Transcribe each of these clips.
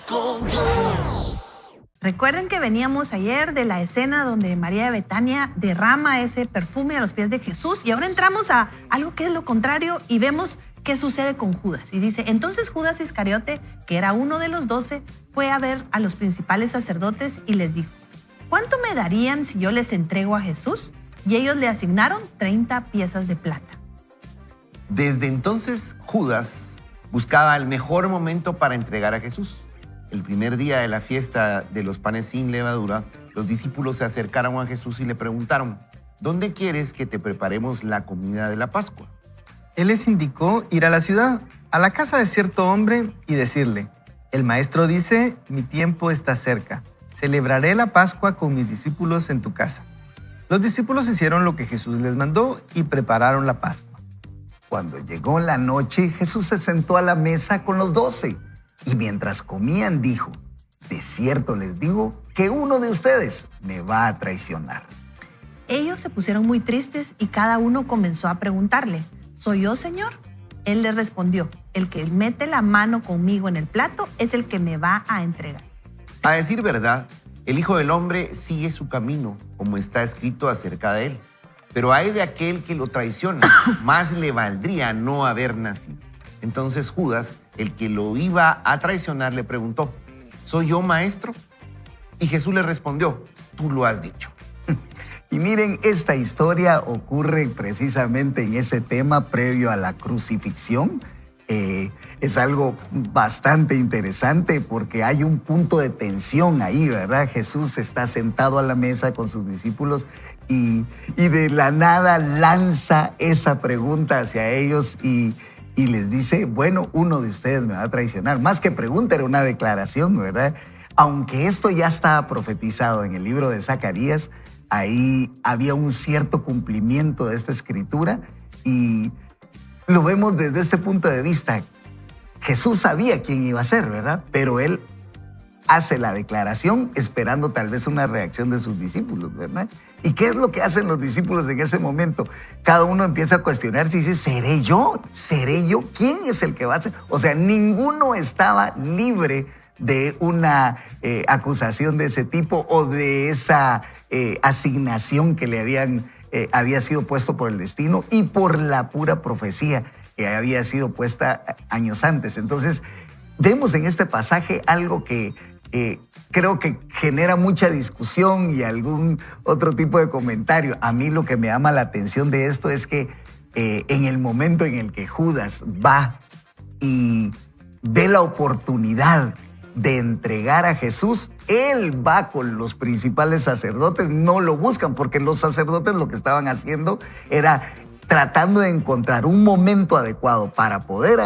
con Dios. Recuerden que veníamos ayer de la escena donde María de Betania derrama ese perfume a los pies de Jesús y ahora entramos a algo que es lo contrario y vemos qué sucede con Judas. Y dice, entonces Judas Iscariote, que era uno de los 12, fue a ver a los principales sacerdotes y les dijo, ¿cuánto me darían si yo les entrego a Jesús? Y ellos le asignaron 30 piezas de plata. Desde entonces, Judas buscaba el mejor momento para entregar a Jesús. El primer día de la fiesta de los panes sin levadura, los discípulos se acercaron a Jesús y le preguntaron, ¿dónde quieres que te preparemos la comida de la Pascua? Él les indicó ir a la ciudad, a la casa de cierto hombre y decirle, el maestro dice, mi tiempo está cerca, celebraré la Pascua con mis discípulos en tu casa. Los discípulos hicieron lo que Jesús les mandó y prepararon la Pascua. Cuando llegó la noche, Jesús se sentó a la mesa con los 12 y mientras comían dijo, de cierto les digo que uno de ustedes me va a traicionar. Ellos se pusieron muy tristes y cada uno comenzó a preguntarle, ¿soy yo, Señor? Él le respondió, el que mete la mano conmigo en el plato es el que me va a entregar. A decir verdad, el Hijo del Hombre sigue su camino, como está escrito acerca de él. Pero hay de aquel que lo traiciona, más le valdría no haber nacido. Entonces Judas, el que lo iba a traicionar, le preguntó, ¿soy yo, maestro? Y Jesús le respondió, tú lo has dicho. Y miren, esta historia ocurre precisamente en ese tema previo a la crucifixión. Es algo bastante interesante porque hay un punto de tensión ahí, ¿verdad? Jesús está sentado a la mesa con sus discípulos y de la nada lanza esa pregunta hacia ellos y les dice, bueno, uno de ustedes me va a traicionar. Más que pregunta, era una declaración, ¿verdad? Aunque esto ya estaba profetizado en el libro de Zacarías, ahí había un cierto cumplimiento de esta escritura y lo vemos desde este punto de vista. Jesús sabía quién iba a ser, ¿verdad? Pero él hace la declaración esperando tal vez una reacción de sus discípulos, ¿verdad? ¿Y qué es lo que hacen los discípulos en ese momento? Cada uno empieza a cuestionarse y dice, ¿seré yo? ¿Seré yo? ¿Quién es el que va a ser? O sea, ninguno estaba libre de una acusación de ese tipo o de esa asignación que le había sido puesto por el destino y por la pura profecía que había sido puesta años antes. Entonces, vemos en este pasaje algo que creo que genera mucha discusión y algún otro tipo de comentario. A mí lo que me llama la atención de esto es que en el momento en el que Judas va y ve la oportunidad de entregar a Jesús, él va con los principales sacerdotes, no lo buscan, porque los sacerdotes lo que estaban haciendo era tratando de encontrar un momento adecuado para poder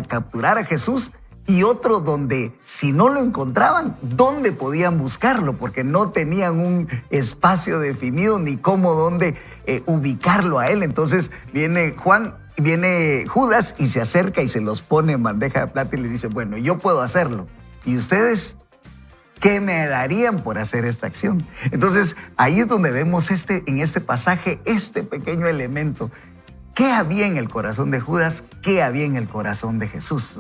capturar a Jesús y otro donde, si no lo encontraban, ¿dónde podían buscarlo? Porque no tenían un espacio definido ni dónde ubicarlo a él. Entonces viene Judas y se acerca y se los pone en bandeja de plata y les dice, bueno, yo puedo hacerlo. ¿Y ustedes qué me darían por hacer esta acción? Entonces, ahí es donde vemos en este pasaje este pequeño elemento. ¿Qué había en el corazón de Judas? ¿Qué había en el corazón de Jesús?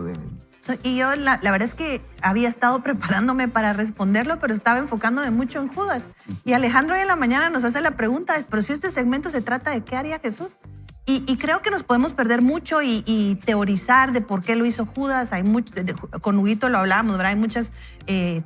Y yo la verdad es que había estado preparándome para responderlo, pero estaba enfocándome mucho en Judas. Y Alejandro hoy en la mañana nos hace la pregunta, pero si este segmento se trata de qué haría Jesús. Y creo que nos podemos perder mucho y teorizar de por qué lo hizo Judas. Con Huguito lo hablábamos, ¿verdad? Hay muchas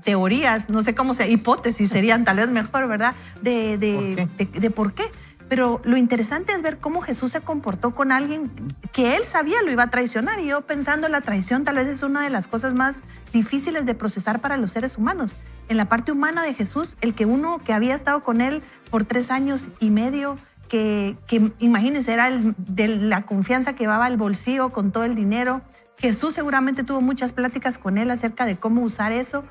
teorías, no sé cómo hipótesis serían tal vez mejor, ¿verdad? De por qué. Pero lo interesante es ver cómo Jesús se comportó con alguien que él sabía lo iba a traicionar. Y yo pensando, la traición tal vez es una de las cosas más difíciles de procesar para los seres humanos. En la parte humana de Jesús, uno que había estado con él por 3 años y medio, que imagínense, era de la confianza que llevaba al bolsillo con todo el dinero. Jesús seguramente tuvo muchas pláticas con él acerca de cómo usar eso.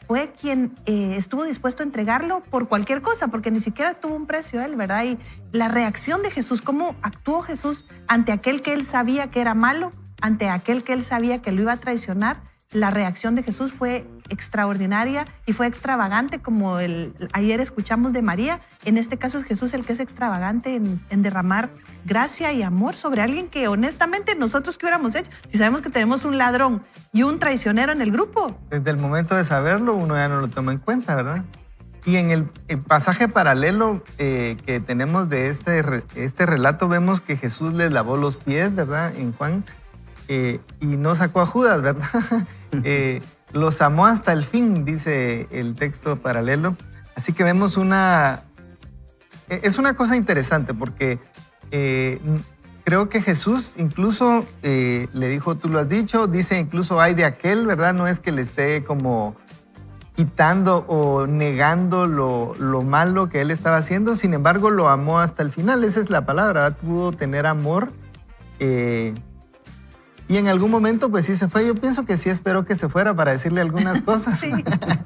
Fue quien estuvo dispuesto a entregarlo por cualquier cosa, porque ni siquiera tuvo un precio él, ¿verdad? Y la reacción de Jesús, cómo actuó Jesús ante aquel que él sabía que era malo, ante aquel que él sabía que lo iba a traicionar, la reacción de Jesús fue extraordinaria y fue extravagante, como ayer escuchamos de María. En este caso es Jesús el que es extravagante en derramar gracia y amor sobre alguien que honestamente nosotros ¿qué hubiéramos hecho? Si sabemos que tenemos un ladrón y un traicionero en el grupo. Desde el momento de saberlo, uno ya no lo toma en cuenta, ¿verdad? Y en el pasaje paralelo que tenemos de este relato, vemos que Jesús les lavó los pies, ¿verdad? En Juan, y no sacó a Judas, ¿verdad? Los amó hasta el fin, dice el texto paralelo. Así que vemos es una cosa interesante porque creo que Jesús incluso le dijo, tú lo has dicho, dice incluso hay de aquel, ¿verdad? No es que le esté como quitando o negando lo malo que él estaba haciendo, sin embargo lo amó hasta el final, esa es la palabra, ¿verdad? Pudo tener amor y en algún momento pues sí se fue. Yo pienso que sí esperó que se fuera para decirle algunas cosas. Sí,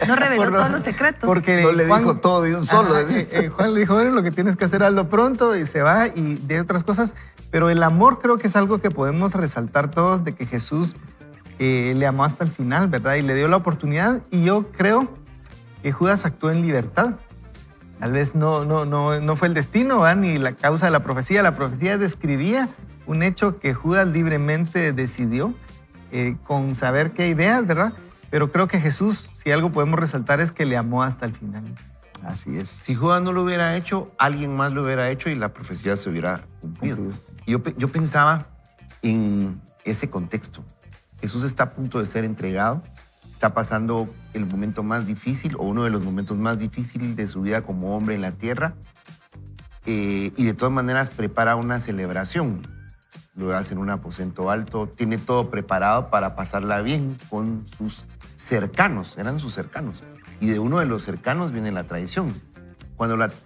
no reveló todos los secretos. Porque no le dijo todo de un solo. Juan le dijo, bueno, lo que tienes que hacer hazlo pronto y se va y de otras cosas. Pero el amor creo que es algo que podemos resaltar todos de que Jesús le amó hasta el final, ¿verdad? Y le dio la oportunidad y yo creo que Judas actuó en libertad. Tal vez no fue el destino, ¿verdad? Ni la causa de la profecía. La profecía describía un hecho que Judas libremente decidió con saber qué ideas, ¿verdad? Pero creo que Jesús, si algo podemos resaltar, es que le amó hasta el final. Así es. Si Judas no lo hubiera hecho, alguien más lo hubiera hecho y la profecía se hubiera cumplido. Y yo pensaba en ese contexto. Jesús está a punto de ser entregado, está pasando el momento más difícil o uno de los momentos más difíciles de su vida como hombre en la tierra y de todas maneras prepara una celebración. Lo hace en un aposento alto, tiene todo preparado para pasarla bien con sus cercanos, eran sus cercanos. Y de uno de los cercanos viene la traición.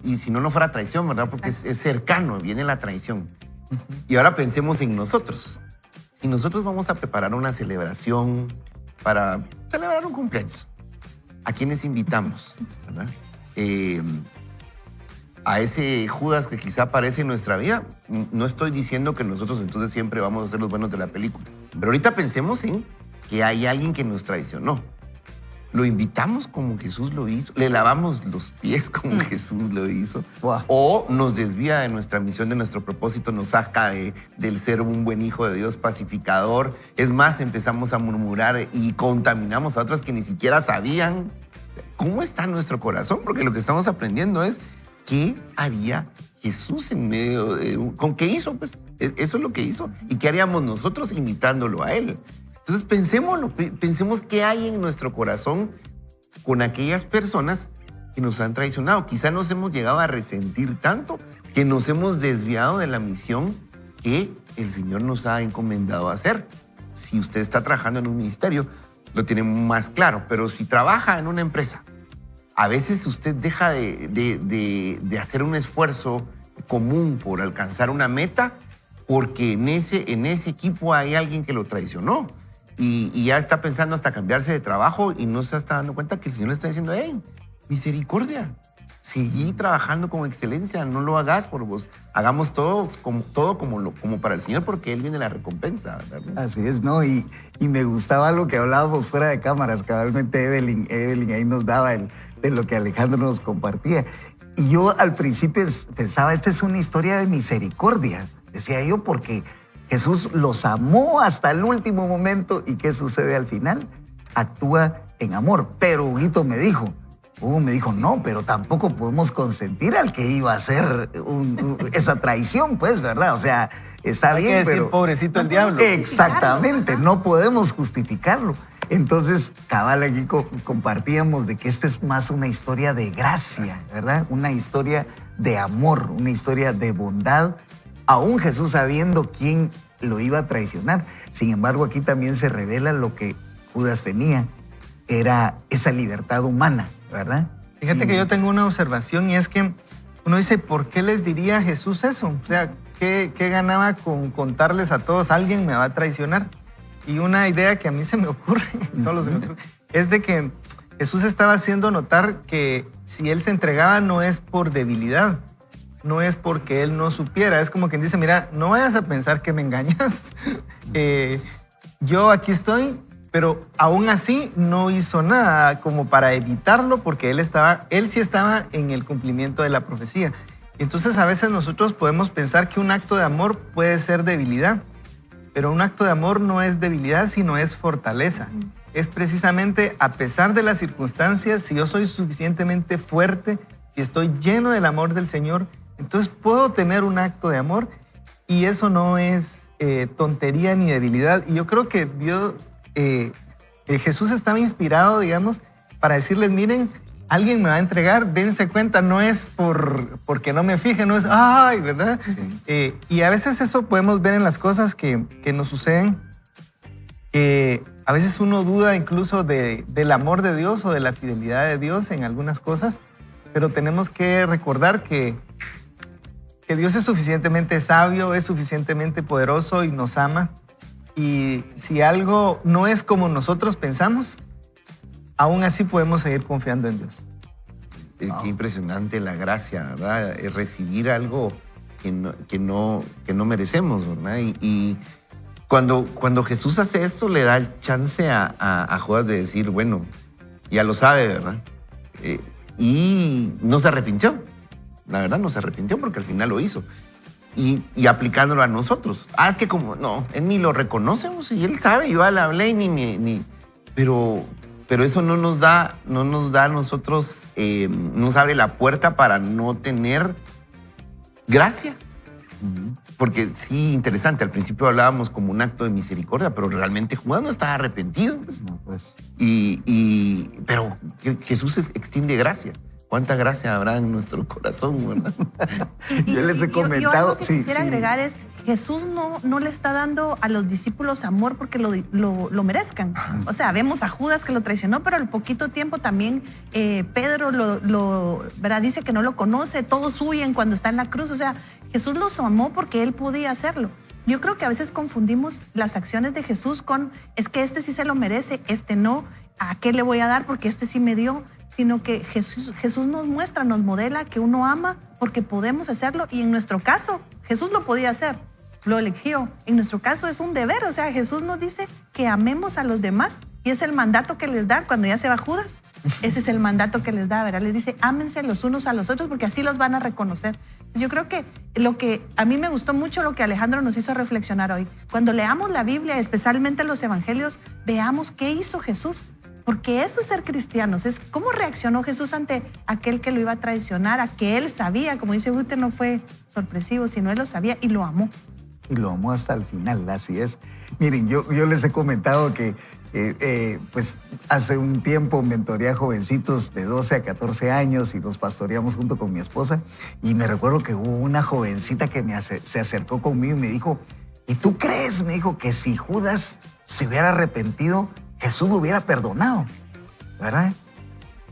Y si no fuera traición, ¿verdad? Porque es cercano, viene la traición. Y ahora pensemos en nosotros. Si nosotros vamos a preparar una celebración para celebrar un cumpleaños, ¿a quiénes invitamos? ¿Verdad? A ese Judas que quizá aparece en nuestra vida, no estoy diciendo que nosotros entonces siempre vamos a ser los buenos de la película. Pero ahorita pensemos en que hay alguien que nos traicionó. Lo invitamos como Jesús lo hizo, le lavamos los pies como Jesús lo hizo, Wow. o nos desvía de nuestra misión, de nuestro propósito, nos saca del ser un buen hijo de Dios, pacificador. Es más, empezamos a murmurar y contaminamos a otros que ni siquiera sabían cómo está nuestro corazón, porque lo que estamos aprendiendo es qué haría Jesús en medio de... ¿Con qué hizo? Pues eso es lo que hizo. ¿Y qué haríamos nosotros imitándolo a él? Entonces pensemos qué hay en nuestro corazón con aquellas personas que nos han traicionado. Quizá nos hemos llegado a resentir tanto que nos hemos desviado de la misión que el Señor nos ha encomendado a hacer. Si usted está trabajando en un ministerio, lo tiene más claro, pero si trabaja en una empresa, a veces usted deja de hacer un esfuerzo común por alcanzar una meta porque en ese equipo hay alguien que lo traicionó. Y ya está pensando hasta cambiarse de trabajo y no se está dando cuenta que el Señor le está diciendo, hey, misericordia, seguí trabajando con excelencia, no lo hagas por vos, hagamos todo como para el Señor porque Él viene la recompensa, ¿verdad? Así es, ¿no? Y me gustaba lo que hablábamos fuera de cámaras, cabalmente Evelyn ahí nos daba de lo que Alejandro nos compartía. Y yo al principio pensaba, esta es una historia de misericordia, decía yo, porque Jesús los amó hasta el último momento. ¿Y qué sucede al final? Actúa en amor. Pero Huguito me dijo, no, pero tampoco podemos consentir al que iba a hacer esa traición, pues, ¿verdad? O sea, está Hay bien, que decir, pero... pobrecito el diablo. Exactamente, no podemos justificarlo. Entonces, cabal, aquí compartíamos de que esta es más una historia de gracia, ¿verdad? Una historia de amor, una historia de bondad, aún Jesús sabiendo quién lo iba a traicionar. Sin embargo, aquí también se revela lo que Judas tenía, era esa libertad humana, ¿verdad? Fíjate Sí. que yo tengo una observación y es que uno dice, ¿por qué les diría a Jesús eso? O sea, ¿qué ganaba con contarles a todos, alguien me va a traicionar? Y una idea que a mí se me ocurre, solo se me ocurre, es de que Jesús estaba haciendo notar que si él se entregaba no es por debilidad, no es porque él no supiera. Es como quien dice, mira, no vayas a pensar que me engañas. Yo aquí estoy, pero aún así no hizo nada como para evitarlo, porque él sí estaba en el cumplimiento de la profecía. Entonces a veces nosotros podemos pensar que un acto de amor puede ser debilidad, pero un acto de amor no es debilidad, sino es fortaleza. Es precisamente a pesar de las circunstancias, si yo soy suficientemente fuerte, si estoy lleno del amor del Señor, entonces puedo tener un acto de amor, y eso no es tontería ni debilidad. Y yo creo que Jesús estaba inspirado, digamos, para decirles, miren, alguien me va a entregar, dense cuenta, no es porque no me fije, no es, ay, ¿verdad? Sí. Y a veces eso podemos ver en las cosas que nos suceden, que a veces uno duda incluso del amor de Dios o de la fidelidad de Dios en algunas cosas, pero tenemos que recordar que Dios es suficientemente sabio, es suficientemente poderoso y nos ama. Y si algo no es como nosotros pensamos, aún así podemos seguir confiando en Dios. Qué impresionante la gracia, ¿verdad? Recibir algo que no merecemos, ¿verdad? Y cuando Jesús hace esto, le da el chance a Judas de decir, bueno, ya lo sabe, ¿verdad? Y no se arrepintió. La verdad, no se arrepintió porque al final lo hizo. Y aplicándolo a nosotros. Es que como, no, él ni lo reconocemos y él sabe, yo le hablé pero eso no nos da a nosotros, nos abre la puerta para no tener gracia. Porque sí, interesante, al principio hablábamos como un acto de misericordia, pero realmente Judas no estaba arrepentido. Pues. No, pues. Pero Jesús extiende gracia. ¿Cuánta gracia habrá en nuestro corazón, verdad? Yo les he comentado. Yo algo que quisiera agregar es, Jesús no le está dando a los discípulos amor porque lo merezcan. O sea, vemos a Judas que lo traicionó, pero al poquito tiempo también Pedro ¿verdad? Dice que no lo conoce, todos huyen cuando está en la cruz. O sea, Jesús los amó porque él podía hacerlo. Yo creo que a veces confundimos las acciones de Jesús con, es que este sí se lo merece, este no, ¿a qué le voy a dar? Porque este sí me dio. Sino que Jesús nos muestra, nos modela que uno ama porque podemos hacerlo, y en nuestro caso, Jesús lo podía hacer, lo eligió. En nuestro caso es un deber, o sea, Jesús nos dice que amemos a los demás, y es el mandato que les da cuando ya se va Judas. Ese es el mandato que les da, ¿verdad? Les dice, ámense los unos a los otros porque así los van a reconocer. Yo creo que lo que a mí me gustó mucho, lo que Alejandro nos hizo reflexionar hoy, cuando leamos la Biblia, especialmente los evangelios, veamos qué hizo Jesús. Porque eso es ser cristianos, es cómo reaccionó Jesús ante aquel que lo iba a traicionar, a que él sabía, como dice Guter, no fue sorpresivo, sino él lo sabía y lo amó. Y lo amó hasta el final, así es. Miren, yo les he comentado que pues hace un tiempo mentoreé a jovencitos de 12 a 14 años y los pastoreamos junto con mi esposa, y me recuerdo que hubo una jovencita que se acercó conmigo y me dijo, ¿y tú crees? Me dijo que si Judas se hubiera arrepentido, Jesús lo hubiera perdonado, ¿verdad?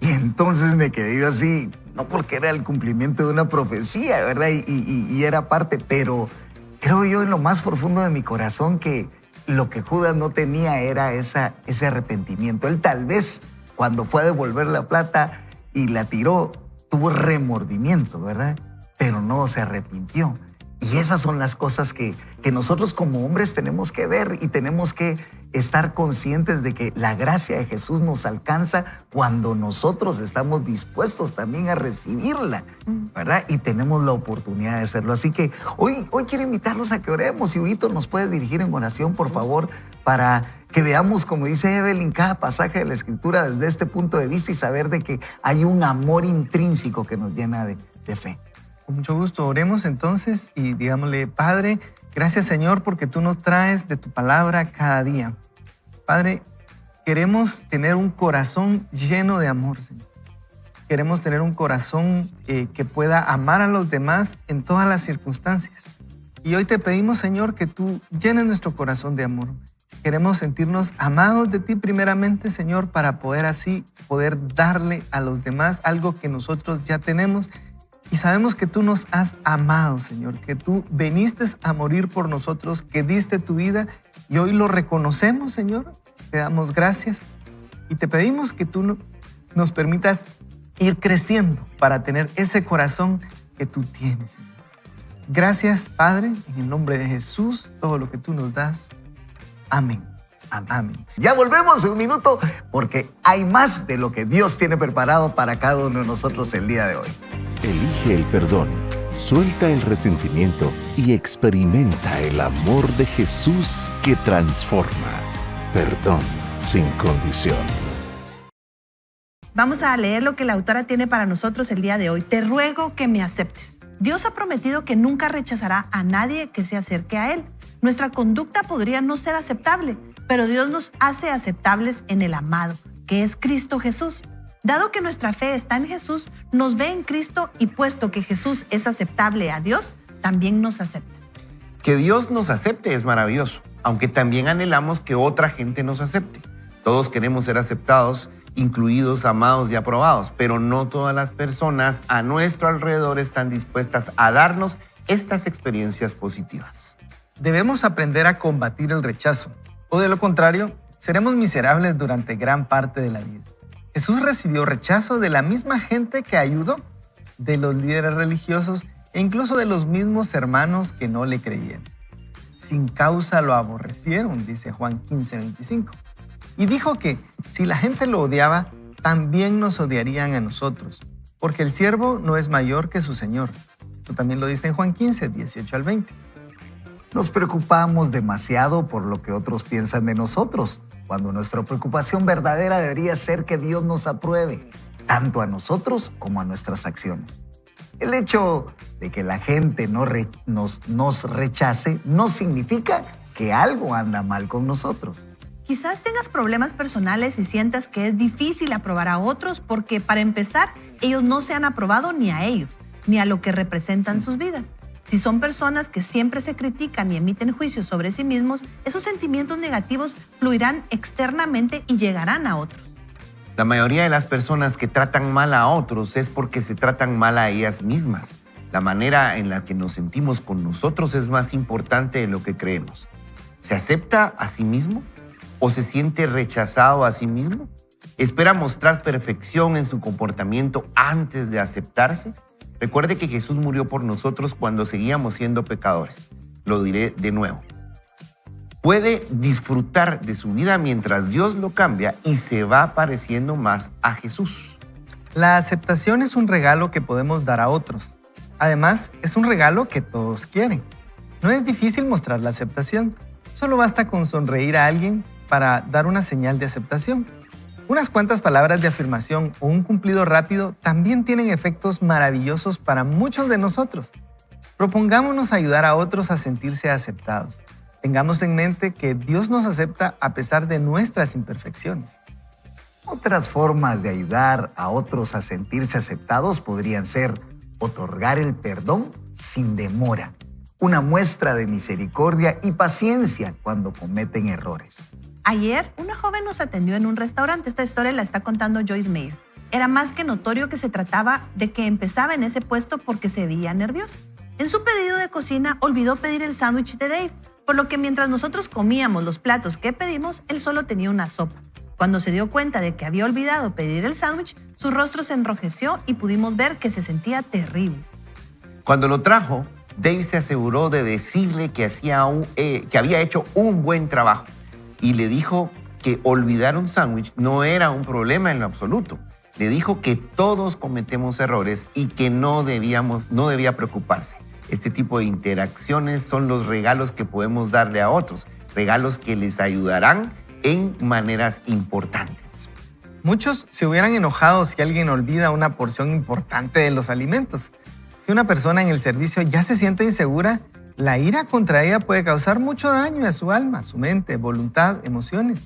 Y entonces me quedé yo así, no porque era el cumplimiento de una profecía, ¿verdad? Y era parte, pero creo yo en lo más profundo de mi corazón que lo que Judas no tenía era ese arrepentimiento. Él tal vez cuando fue a devolver la plata y la tiró, tuvo remordimiento, ¿verdad? Pero no se arrepintió. Y esas son las cosas que nosotros como hombres tenemos que ver y tenemos que estar conscientes de que la gracia de Jesús nos alcanza cuando nosotros estamos dispuestos también a recibirla, ¿verdad? Y tenemos la oportunidad de hacerlo. Así que hoy quiero invitarlos a que oremos. Y Huguito, ¿nos puedes dirigir en oración, por favor, para que veamos, como dice Evelyn, cada pasaje de la Escritura desde este punto de vista y saber de que hay un amor intrínseco que nos llena de fe? Con mucho gusto, oremos entonces y digámosle, Padre, gracias Señor porque tú nos traes de tu palabra cada día. Padre, queremos tener un corazón lleno de amor, Señor. Queremos tener un corazón que pueda amar a los demás en todas las circunstancias. Y hoy te pedimos, Señor, que tú llenes nuestro corazón de amor. Queremos sentirnos amados de ti primeramente, Señor, para poder darle a los demás algo que nosotros ya tenemos. Y sabemos que tú nos has amado, Señor, que tú viniste a morir por nosotros, que diste tu vida y hoy lo reconocemos, Señor. Te damos gracias y te pedimos que tú nos permitas ir creciendo para tener ese corazón que tú tienes, Señor. Gracias, Padre, en el nombre de Jesús, todo lo que tú nos das. Amén. Amén. Ya volvemos en un minuto porque hay más de lo que Dios tiene preparado para cada uno de nosotros el día de hoy. Elige el perdón, suelta el resentimiento y experimenta el amor de Jesús que transforma. Perdón sin condición. Vamos a leer lo que la autora tiene para nosotros el día de hoy. Te ruego que me aceptes. Dios ha prometido que nunca rechazará a nadie que se acerque a Él. Nuestra conducta podría no ser aceptable, pero Dios nos hace aceptables en el amado, que es Cristo Jesús. Dado que nuestra fe está en Jesús, nos ve en Cristo y puesto que Jesús es aceptable a Dios, también nos acepta. Que Dios nos acepte es maravilloso, aunque también anhelamos que otra gente nos acepte. Todos queremos ser aceptados, incluidos, amados y aprobados, pero no todas las personas a nuestro alrededor están dispuestas a darnos estas experiencias positivas. Debemos aprender a combatir el rechazo, o de lo contrario, seremos miserables durante gran parte de la vida. Jesús recibió rechazo de la misma gente que ayudó, de los líderes religiosos e incluso de los mismos hermanos que no le creían. Sin causa lo aborrecieron, dice Juan 15:25. Y dijo que si la gente lo odiaba, también nos odiarían a nosotros, porque el siervo no es mayor que su señor. Esto también lo dice en Juan 15:18-20. Nos preocupamos demasiado por lo que otros piensan de nosotros, cuando nuestra preocupación verdadera debería ser que Dios nos apruebe, tanto a nosotros como a nuestras acciones. El hecho de que la gente nos rechace no significa que algo anda mal con nosotros. Quizás tengas problemas personales y sientas que es difícil aprobar a otros porque, para empezar, ellos no se han aprobado ni a ellos, ni a lo que representan sus vidas. Si son personas que siempre se critican y emiten juicios sobre sí mismos, esos sentimientos negativos fluirán externamente y llegarán a otros. La mayoría de las personas que tratan mal a otros es porque se tratan mal a ellas mismas. La manera en la que nos sentimos con nosotros es más importante de lo que creemos. ¿Se acepta a sí mismo o se siente rechazado a sí mismo? ¿Espera mostrar perfección en su comportamiento antes de aceptarse? Recuerde que Jesús murió por nosotros cuando seguíamos siendo pecadores. Lo diré de nuevo. Puede disfrutar de su vida mientras Dios lo cambia y se va pareciendo más a Jesús. La aceptación es un regalo que podemos dar a otros. Además, es un regalo que todos quieren. No es difícil mostrar la aceptación. Solo basta con sonreír a alguien para dar una señal de aceptación. Unas cuantas palabras de afirmación o un cumplido rápido también tienen efectos maravillosos para muchos de nosotros. Propongámonos ayudar a otros a sentirse aceptados. Tengamos en mente que Dios nos acepta a pesar de nuestras imperfecciones. Otras formas de ayudar a otros a sentirse aceptados podrían ser otorgar el perdón sin demora, una muestra de misericordia y paciencia cuando cometen errores. Ayer, una joven nos atendió en un restaurante. Esta historia la está contando Joyce Meyer. Era más que notorio que se trataba de que empezaba en ese puesto porque se veía nerviosa. En su pedido de cocina, olvidó pedir el sándwich de Dave, por lo que mientras nosotros comíamos los platos que pedimos, él solo tenía una sopa. Cuando se dio cuenta de que había olvidado pedir el sándwich, su rostro se enrojeció y pudimos ver que se sentía terrible. Cuando lo trajo, Dave se aseguró de decirle que había hecho un buen trabajo y le dijo que olvidar un sándwich no era un problema en lo absoluto. Le dijo que todos cometemos errores y que no debía preocuparse. Este tipo de interacciones son los regalos que podemos darle a otros, regalos que les ayudarán en maneras importantes. Muchos se hubieran enojado si alguien olvida una porción importante de los alimentos. Si una persona en el servicio ya se siente insegura, la ira contra ella puede causar mucho daño a su alma, su mente, voluntad, emociones.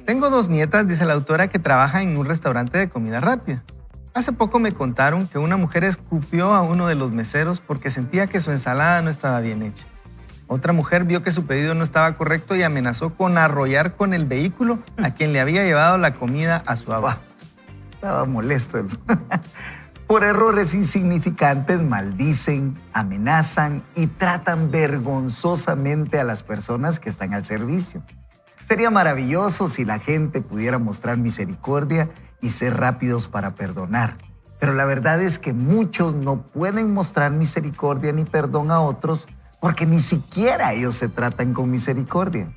Tengo 2 nietas, dice la autora, que trabajan en un restaurante de comida rápida. Hace poco me contaron que una mujer escupió a uno de los meseros porque sentía que su ensalada no estaba bien hecha. Otra mujer vio que su pedido no estaba correcto y amenazó con arrollar con el vehículo a quien le había llevado la comida a su abajo. Estaba molesto. Por errores insignificantes maldicen, amenazan y tratan vergonzosamente a las personas que están al servicio. Sería maravilloso si la gente pudiera mostrar misericordia y ser rápidos para perdonar. Pero la verdad es que muchos no pueden mostrar misericordia ni perdón a otros porque ni siquiera ellos se tratan con misericordia.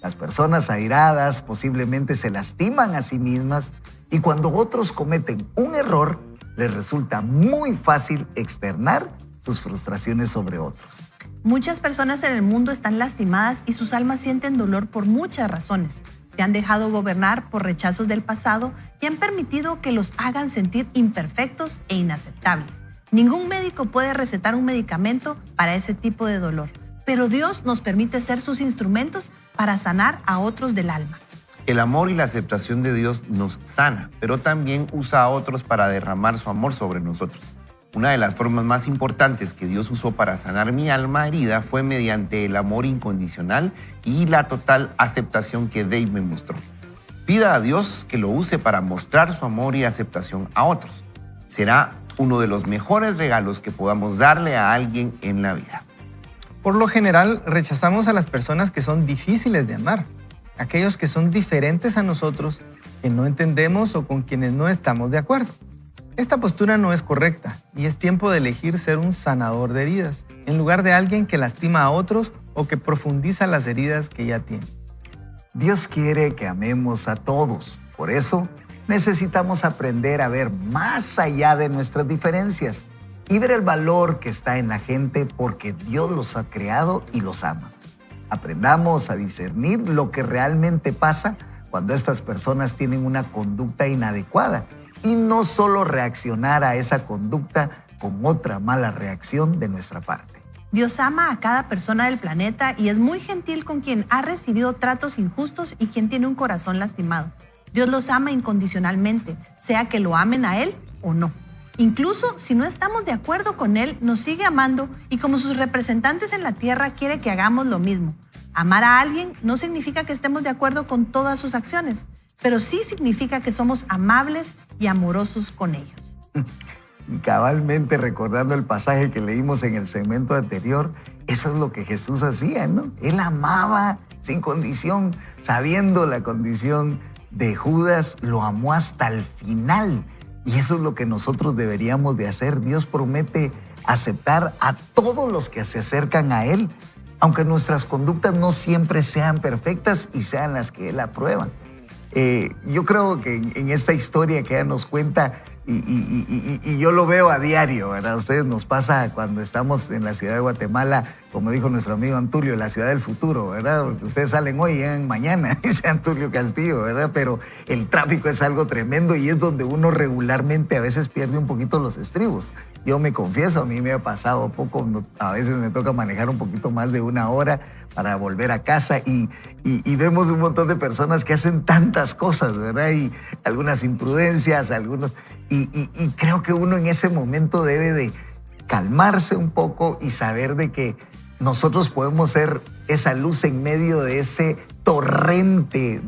Las personas airadas posiblemente se lastiman a sí mismas y cuando otros cometen un error, les resulta muy fácil externar sus frustraciones sobre otros. Muchas personas en el mundo están lastimadas y sus almas sienten dolor por muchas razones. Se han dejado gobernar por rechazos del pasado y han permitido que los hagan sentir imperfectos e inaceptables. Ningún médico puede recetar un medicamento para ese tipo de dolor, pero Dios nos permite ser sus instrumentos para sanar a otros del alma. El amor y la aceptación de Dios nos sana, pero también usa a otros para derramar su amor sobre nosotros. Una de las formas más importantes que Dios usó para sanar mi alma herida fue mediante el amor incondicional y la total aceptación que Dave me mostró. Pida a Dios que lo use para mostrar su amor y aceptación a otros. Será uno de los mejores regalos que podamos darle a alguien en la vida. Por lo general, rechazamos a las personas que son difíciles de amar, aquellos que son diferentes a nosotros, que no entendemos o con quienes no estamos de acuerdo. Esta postura no es correcta y es tiempo de elegir ser un sanador de heridas, en lugar de alguien que lastima a otros o que profundiza las heridas que ya tiene. Dios quiere que amemos a todos. Por eso, necesitamos aprender a ver más allá de nuestras diferencias y ver el valor que está en la gente porque Dios los ha creado y los ama. Aprendamos a discernir lo que realmente pasa cuando estas personas tienen una conducta inadecuada y no solo reaccionar a esa conducta con otra mala reacción de nuestra parte. Dios ama a cada persona del planeta y es muy gentil con quien ha recibido tratos injustos y quien tiene un corazón lastimado. Dios los ama incondicionalmente, sea que lo amen a Él o no. Incluso si no estamos de acuerdo con Él, nos sigue amando y como sus representantes en la tierra quiere que hagamos lo mismo. Amar a alguien no significa que estemos de acuerdo con todas sus acciones, pero sí significa que somos amables y amorosos con ellos. Y cabalmente recordando el pasaje que leímos en el segmento anterior, eso es lo que Jesús hacía, ¿no? Él amaba sin condición, sabiendo la condición de Judas, lo amó hasta el final. Y eso es lo que nosotros deberíamos de hacer. Dios promete aceptar a todos los que se acercan a Él, aunque nuestras conductas no siempre sean perfectas y sean las que Él aprueba. Yo creo que en esta historia que ella nos cuenta, y yo lo veo a diario, ¿verdad? A ustedes nos pasa cuando estamos en la ciudad de Guatemala, como dijo nuestro amigo Antulio, la ciudad del futuro, ¿verdad? Porque ustedes salen hoy y llegan mañana, dice Antulio Castillo, ¿verdad? Pero el tráfico es algo tremendo y es donde uno regularmente a veces pierde un poquito los estribos. Yo me confieso, a mí me ha pasado poco, a veces me toca manejar un poquito más de una hora para volver a casa y vemos un montón de personas que hacen tantas cosas, ¿verdad? Y algunas imprudencias, algunos... Y creo que uno en ese momento debe de calmarse un poco y saber de que nosotros podemos ser esa luz en medio de ese torrente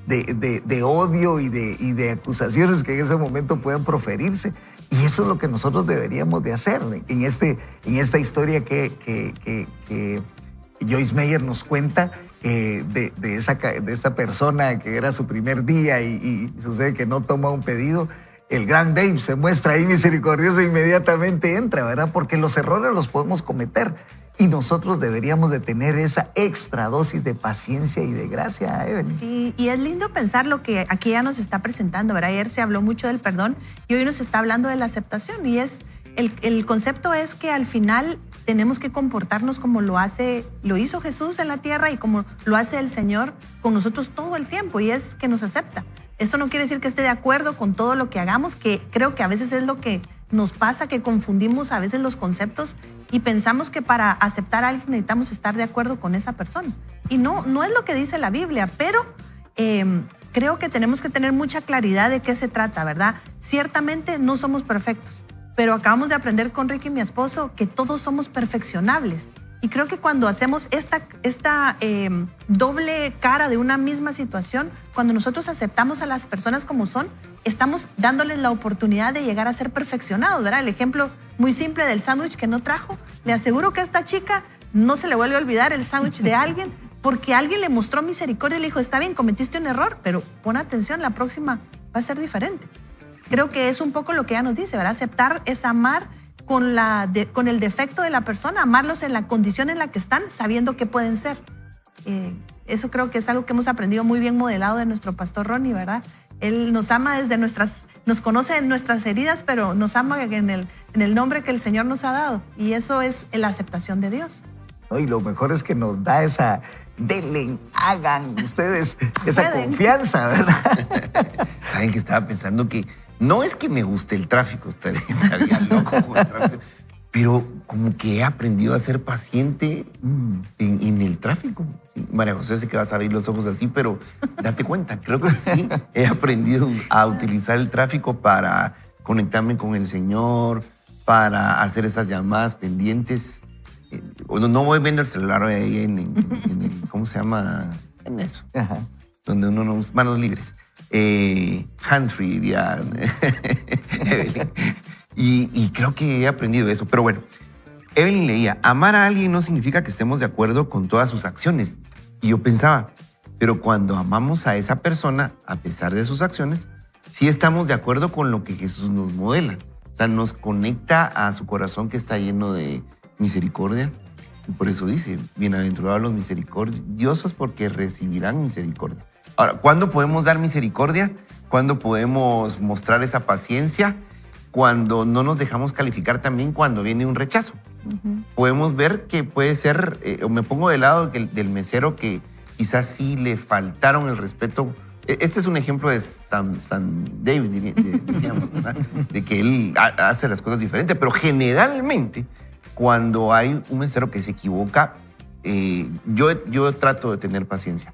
de odio y de acusaciones que en ese momento puedan proferirse. Y eso es lo que nosotros deberíamos de hacer en esta historia que Joyce Meyer nos cuenta de esta persona que era su primer día y sucede que no toma un pedido. El gran Dave se muestra ahí misericordioso e inmediatamente entra, ¿verdad? Porque los errores los podemos cometer y nosotros deberíamos de tener esa extra dosis de paciencia y de gracia, Evelyn. Sí, y es lindo pensar lo que aquí ya nos está presentando, ¿verdad? Ayer se habló mucho del perdón y hoy nos está hablando de la aceptación y el concepto es que al final tenemos que comportarnos como lo hizo Jesús en la tierra y como lo hace el Señor con nosotros todo el tiempo y es que nos acepta. Esto no quiere decir que esté de acuerdo con todo lo que hagamos, que creo que a veces es lo que nos pasa, que confundimos a veces los conceptos y pensamos que para aceptar a alguien necesitamos estar de acuerdo con esa persona. Y no es lo que dice la Biblia, pero creo que tenemos que tener mucha claridad de qué se trata, ¿verdad? Ciertamente no somos perfectos, pero acabamos de aprender con Ricky, mi esposo, que todos somos perfeccionables. Y creo que cuando hacemos esta doble cara de una misma situación, cuando nosotros aceptamos a las personas como son, estamos dándoles la oportunidad de llegar a ser perfeccionados, ¿verdad? El ejemplo muy simple del sándwich que no trajo. Le aseguro que a esta chica no se le vuelve a olvidar el sándwich de alguien porque alguien le mostró misericordia y le dijo, está bien, cometiste un error, pero pon atención, la próxima va a ser diferente. Creo que es un poco lo que ella nos dice, ¿verdad? Aceptar es amar con el defecto de la persona, amarlos en la condición en la que están, sabiendo qué pueden ser. Eso creo que es algo que hemos aprendido muy bien modelado de nuestro pastor Ronnie, ¿verdad? Él nos ama nos conoce en nuestras heridas, pero nos ama en el nombre que el Señor nos ha dado. Y eso es la aceptación de Dios. Y lo mejor es que nos da esa, denle, hagan ustedes esa Pueden. confianza, ¿verdad? Saben que estaba pensando que no es que me guste el tráfico, estaría loco con el tráfico, pero como que he aprendido a ser paciente en el tráfico. Sí, María José, sé que vas a abrir los ojos así, pero date cuenta, creo que sí, he aprendido a utilizar el tráfico para conectarme con el Señor, para hacer esas llamadas pendientes. No voy viendo el celular ahí en el, ¿cómo se llama? En eso, Ajá. donde uno no usa manos libres. Hands-free, diría Evelyn. Y creo que he aprendido eso. Pero bueno, Evelyn leía, amar a alguien no significa que estemos de acuerdo con todas sus acciones. Y yo pensaba, pero cuando amamos a esa persona, a pesar de sus acciones, sí estamos de acuerdo con lo que Jesús nos modela. O sea, nos conecta a su corazón que está lleno de misericordia. Y por eso dice, bienaventurados los misericordiosos porque recibirán misericordia. Ahora, ¿cuándo podemos dar misericordia? ¿Cuándo podemos mostrar esa paciencia? Cuando no nos dejamos calificar también cuando viene un rechazo. Podemos ver que puede ser, o me pongo del lado del mesero que quizás sí le faltaron el respeto. Este es un ejemplo de Sam David, decíamos, ¿verdad? De que él hace las cosas diferentes, pero generalmente cuando hay un mesero que se equivoca, yo trato de tener paciencia,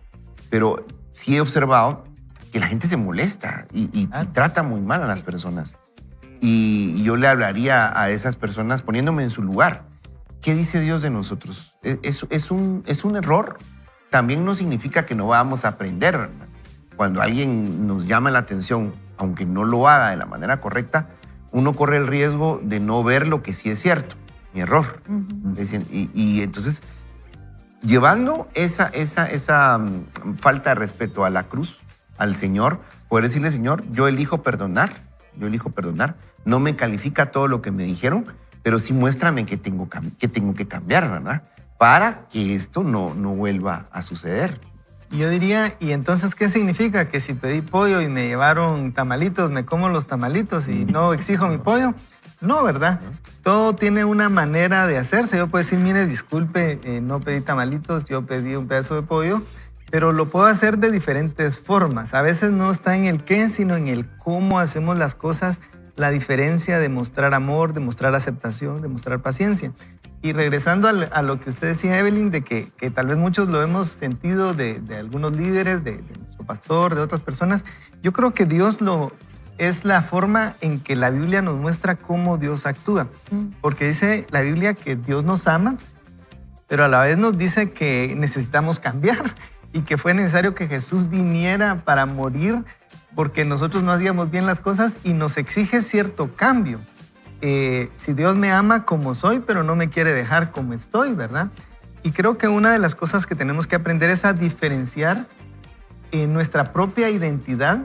pero sí he observado que la gente se molesta y trata muy mal a las personas. Y yo le hablaría a esas personas poniéndome en su lugar. ¿Qué dice Dios de nosotros? ¿Es un error? También no significa que no vamos a aprender, ¿verdad? Cuando alguien nos llama la atención, aunque no lo haga de la manera correcta, uno corre el riesgo de no ver lo que sí es cierto, mi error. Y entonces, llevando esa falta de respeto a la cruz, al Señor, poder decirle, Señor, yo elijo perdonar, no me califica todo lo que me dijeron, pero sí muéstrame que tengo que cambiar, ¿verdad? Para que esto no vuelva a suceder. Y yo diría, ¿y entonces qué significa? Que si pedí pollo y me llevaron tamalitos, me como los tamalitos y no exijo mi pollo. No, ¿verdad? Todo tiene una manera de hacerse. Yo puedo decir, mire, disculpe, no pedí tamalitos, yo pedí un pedazo de pollo, pero lo puedo hacer de diferentes formas. A veces no está en el qué, sino en el cómo hacemos las cosas, la diferencia de mostrar amor, de mostrar aceptación, de mostrar paciencia. Y regresando a lo que usted decía, Evelyn, de que tal vez muchos lo hemos sentido de algunos líderes, de nuestro pastor, de otras personas, yo creo que Dios es la forma en que la Biblia nos muestra cómo Dios actúa. Porque dice la Biblia que Dios nos ama, pero a la vez nos dice que necesitamos cambiar y que fue necesario que Jesús viniera para morir porque nosotros no hacíamos bien las cosas y nos exige cierto cambio. Si Dios me ama como soy, pero no me quiere dejar como estoy, ¿verdad? Y creo que una de las cosas que tenemos que aprender es a diferenciar nuestra propia identidad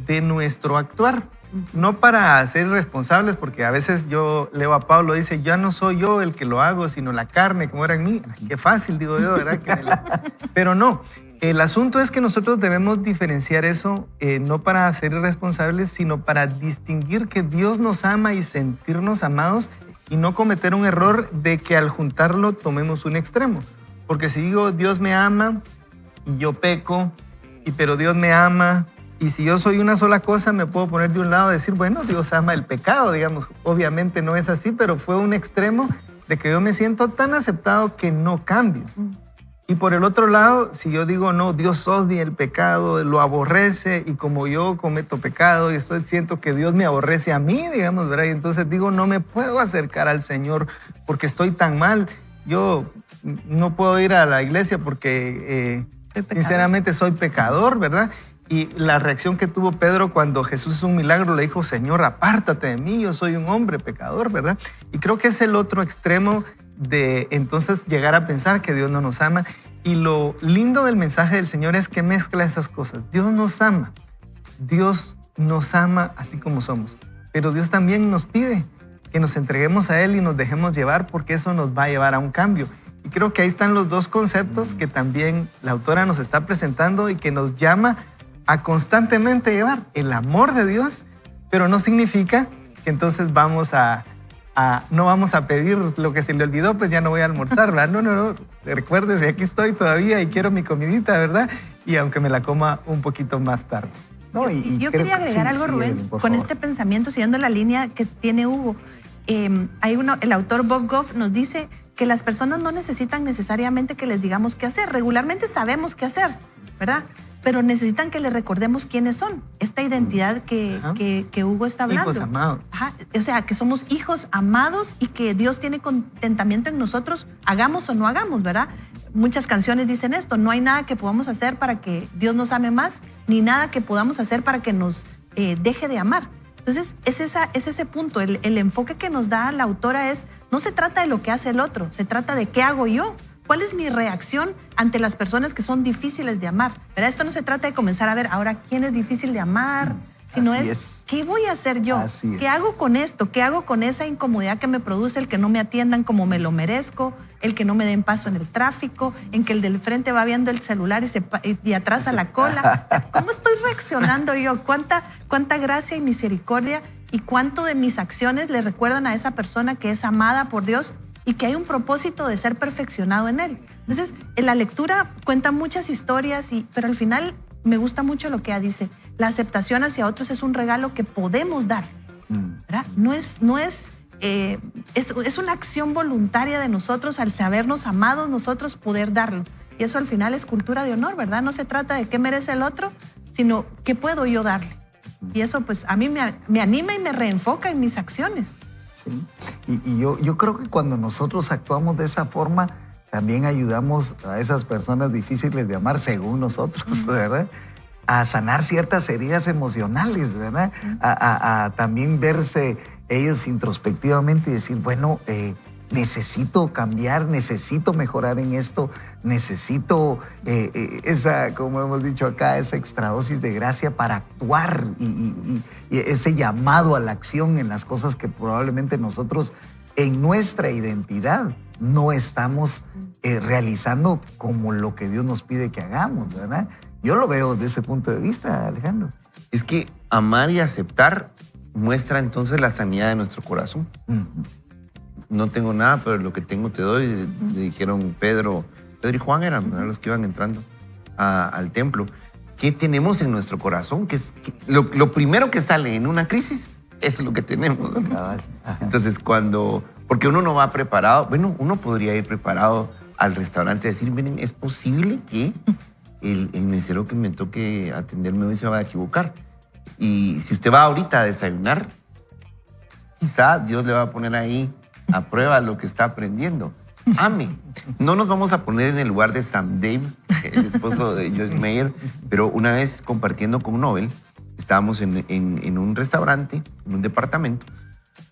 de nuestro actuar. No para ser irresponsables, porque a veces yo leo a Pablo, dice, ya no soy yo el que lo hago, sino la carne que muera en mí. Qué fácil, digo yo, ¿verdad? Pero no. El asunto es que nosotros debemos diferenciar eso, no para ser irresponsables, sino para distinguir que Dios nos ama y sentirnos amados y no cometer un error de que al juntarlo tomemos un extremo. Porque si digo Dios me ama y yo peco, pero Dios me ama, y si yo soy una sola cosa me puedo poner de un lado y decir, bueno, Dios ama el pecado, digamos. Obviamente no es así, pero fue un extremo de que yo me siento tan aceptado que no cambio. Y por el otro lado, si yo digo, no, Dios odia el pecado, lo aborrece, y como yo cometo pecado y siento que Dios me aborrece a mí, digamos, ¿verdad? Y entonces digo, no me puedo acercar al Señor porque estoy tan mal. Yo no puedo ir a la iglesia porque sinceramente soy pecador, ¿verdad? Y la reacción que tuvo Pedro cuando Jesús hizo un milagro, le dijo, Señor, apártate de mí, yo soy un hombre pecador, ¿verdad? Y creo que es el otro extremo de entonces llegar a pensar que Dios no nos ama. Y lo lindo del mensaje del Señor es que mezcla esas cosas. Dios nos ama así como somos, pero Dios también nos pide que nos entreguemos a Él y nos dejemos llevar porque eso nos va a llevar a un cambio. Y creo que ahí están los dos conceptos que también la autora nos está presentando y que nos llama a constantemente llevar el amor de Dios, pero no significa que entonces no vamos a pedir lo que se le olvidó, pues ya no voy a almorzar, ¿verdad? No. Recuérdese, aquí estoy todavía y quiero mi comidita, ¿verdad? Y aunque me la coma un poquito más tarde. No, Yo quería agregar algo, Rubén, Evelyn, por con favor. este pensamiento, siguiendo la línea que tiene Hugo. El autor Bob Goff nos dice que las personas no necesitan necesariamente que les digamos qué hacer. Regularmente sabemos qué hacer, ¿verdad? Pero necesitan que les recordemos quiénes son. Esta identidad que Hugo está hablando. Hijos amados. Ajá. O sea, que somos hijos amados y que Dios tiene contentamiento en nosotros, hagamos o no hagamos, ¿verdad? Muchas canciones dicen esto: no hay nada que podamos hacer para que Dios nos ame más, ni nada que podamos hacer para que nos deje de amar. Entonces, es ese punto. El enfoque que nos da la autora no se trata de lo que hace el otro, se trata de qué hago yo. ¿Cuál es mi reacción ante las personas que son difíciles de amar? ¿Verdad? Esto no se trata de comenzar a ver ahora quién es difícil de amar, sino Así es es. ¿qué voy a hacer yo? Así es. ¿Qué hago con esto? ¿Qué hago con esa incomodidad que me produce el que no me atiendan como me lo merezco, el que no me den paso en el tráfico, en que el del frente va viendo el celular y atrasa la cola? O sea, ¿cómo estoy reaccionando yo? ¿Cuánta gracia y misericordia y cuánto de mis acciones le recuerdan a esa persona que es amada por Dios y que hay un propósito de ser perfeccionado en él? Entonces, en la lectura cuenta muchas historias, pero al final me gusta mucho lo que ella dice. La aceptación hacia otros es un regalo que podemos dar, ¿verdad? Es una acción voluntaria de nosotros, al sabernos amados, nosotros poder darlo. Y eso al final es cultura de honor, ¿verdad? No se trata de qué merece el otro, sino qué puedo yo darle. Y eso pues a mí me anima y me reenfoca en mis acciones. Sí. Y yo creo que cuando nosotros actuamos de esa forma, también ayudamos a esas personas difíciles de amar, según nosotros, ¿verdad? A sanar ciertas heridas emocionales, ¿verdad? A también verse ellos introspectivamente y decir, bueno, necesito cambiar, necesito mejorar en esto, necesito como hemos dicho acá, esa extradosis de gracia para actuar y ese llamado a la acción en las cosas que probablemente nosotros en nuestra identidad no estamos realizando como lo que Dios nos pide que hagamos, ¿verdad? Yo lo veo desde ese punto de vista, Alejandro. Es que amar y aceptar muestra entonces la sanidad de nuestro corazón. No tengo nada, pero lo que tengo te doy. Le dijeron Pedro y Juan eran los que iban entrando al templo. ¿Qué tenemos en nuestro corazón? Lo primero que sale en una crisis es lo que tenemos, ¿no? Cabal. Ajá. Entonces, porque uno no va preparado, bueno, uno podría ir preparado al restaurante y decir, miren, es posible que el mesero que me toque atenderme hoy se va a equivocar. Y si usted va ahorita a desayunar, quizá Dios le va a poner ahí a prueba lo que está aprendiendo. Ame. No nos vamos a poner en el lugar de Sam Dave, el esposo de Joyce Meyer, pero una vez compartiendo con Nobel, estábamos en un restaurante, en un departamento,